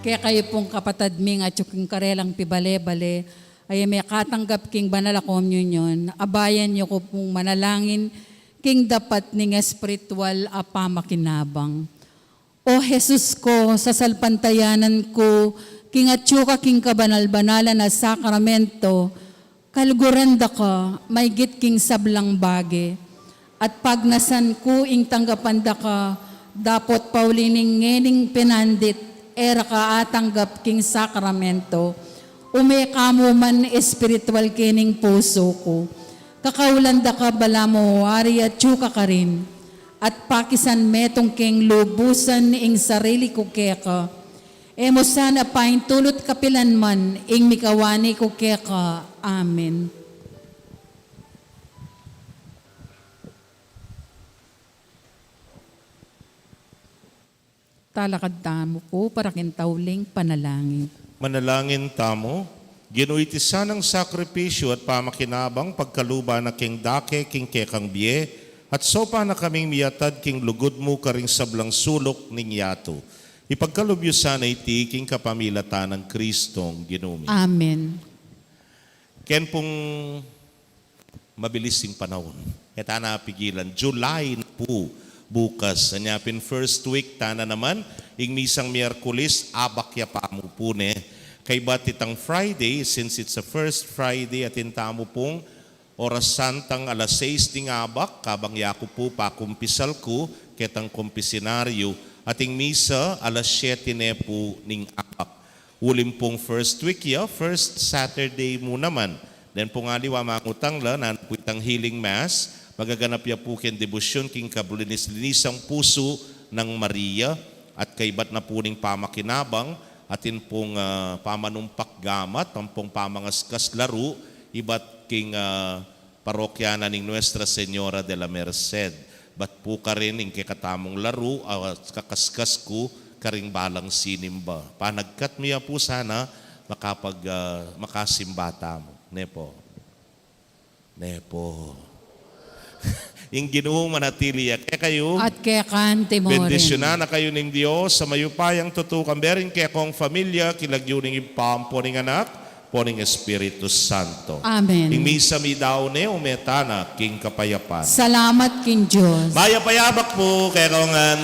kaya kayo pong kapatad ming at yung karelang pibale-bale, ay may katanggap king banal a communion, abayan niyo ko pong manalangin, king dapat ning espiritual a pamakinabang. O Jesus ko, sa salpantayanan ko, king atsuka king kabanal-banalan na sakramento, kalguranda ka, may git king sablang bage, at pagnasan ko ing tanggapanda ka, dapot paulining ngening pinandit, era ka atanggap king sakramento, umekamo man espiritual kining puso ko, kakaulanda ka bala mo, wari at tsuka ka rin, at pakisan metong king lubusan ing sarili ko keka, emo sana paing tulot kapilan man, ing mikawani ko keka, amen. Talakad tamo ko para kintauling panalangin. Manalangin tamo, ginuitisan ng sakripisyo at pamakinabang pagkaluba na king dake, king kekang biye, at sopa na kaming miyatad king lugod mo karing sablang sulok ning yato. Ipagkalubyo sana iti king kapamilatan ng Kristong ginumi. Amen. Ken pong mabilis yung panahon. Eta na pigilan. July na po bukas. Anyapin first week, tana naman, ing misang Miyerkules, abakya pa mo po ne. Kay batitang Friday, since it's a first Friday, at intamo pong oras santang alas 6 ding abak, kabang yako po pa kumpisal ko, ketang kumpisinaryo, ating misa alas 7 ne po ning abak. Ulim pong first week ya, first Saturday mo naman. Then pong aliwa mangutang la, nanpuitang healing mass, magaganap ya po kin debosyon king kabulinis-linisang puso ng Maria at kaibat na po ning pamakinabang atin pong pamanumpak gamat, ang pong pamangaskas laro, ibat king parokyanan ning Nuestra Señora de la Merced. Bat po ka rin ing kikatamong laro, kakaskas ko, karing balang sinimba. Panagkat miya po sana makasimbata mo. Nepo. Yung Ginoong manatili kaya kayo, At kaya kante mo rin. bendisyonan na kayo ng Diyos sa mayupayang tutukan berin kaya kong familia, kilagyuning ipampo ng anak, po ng Espiritu Santo. Amen. Yung misa mi daw ne, umetana, king kapayapan. Salamat king Diyos. Maya payabak po, kaya kongan.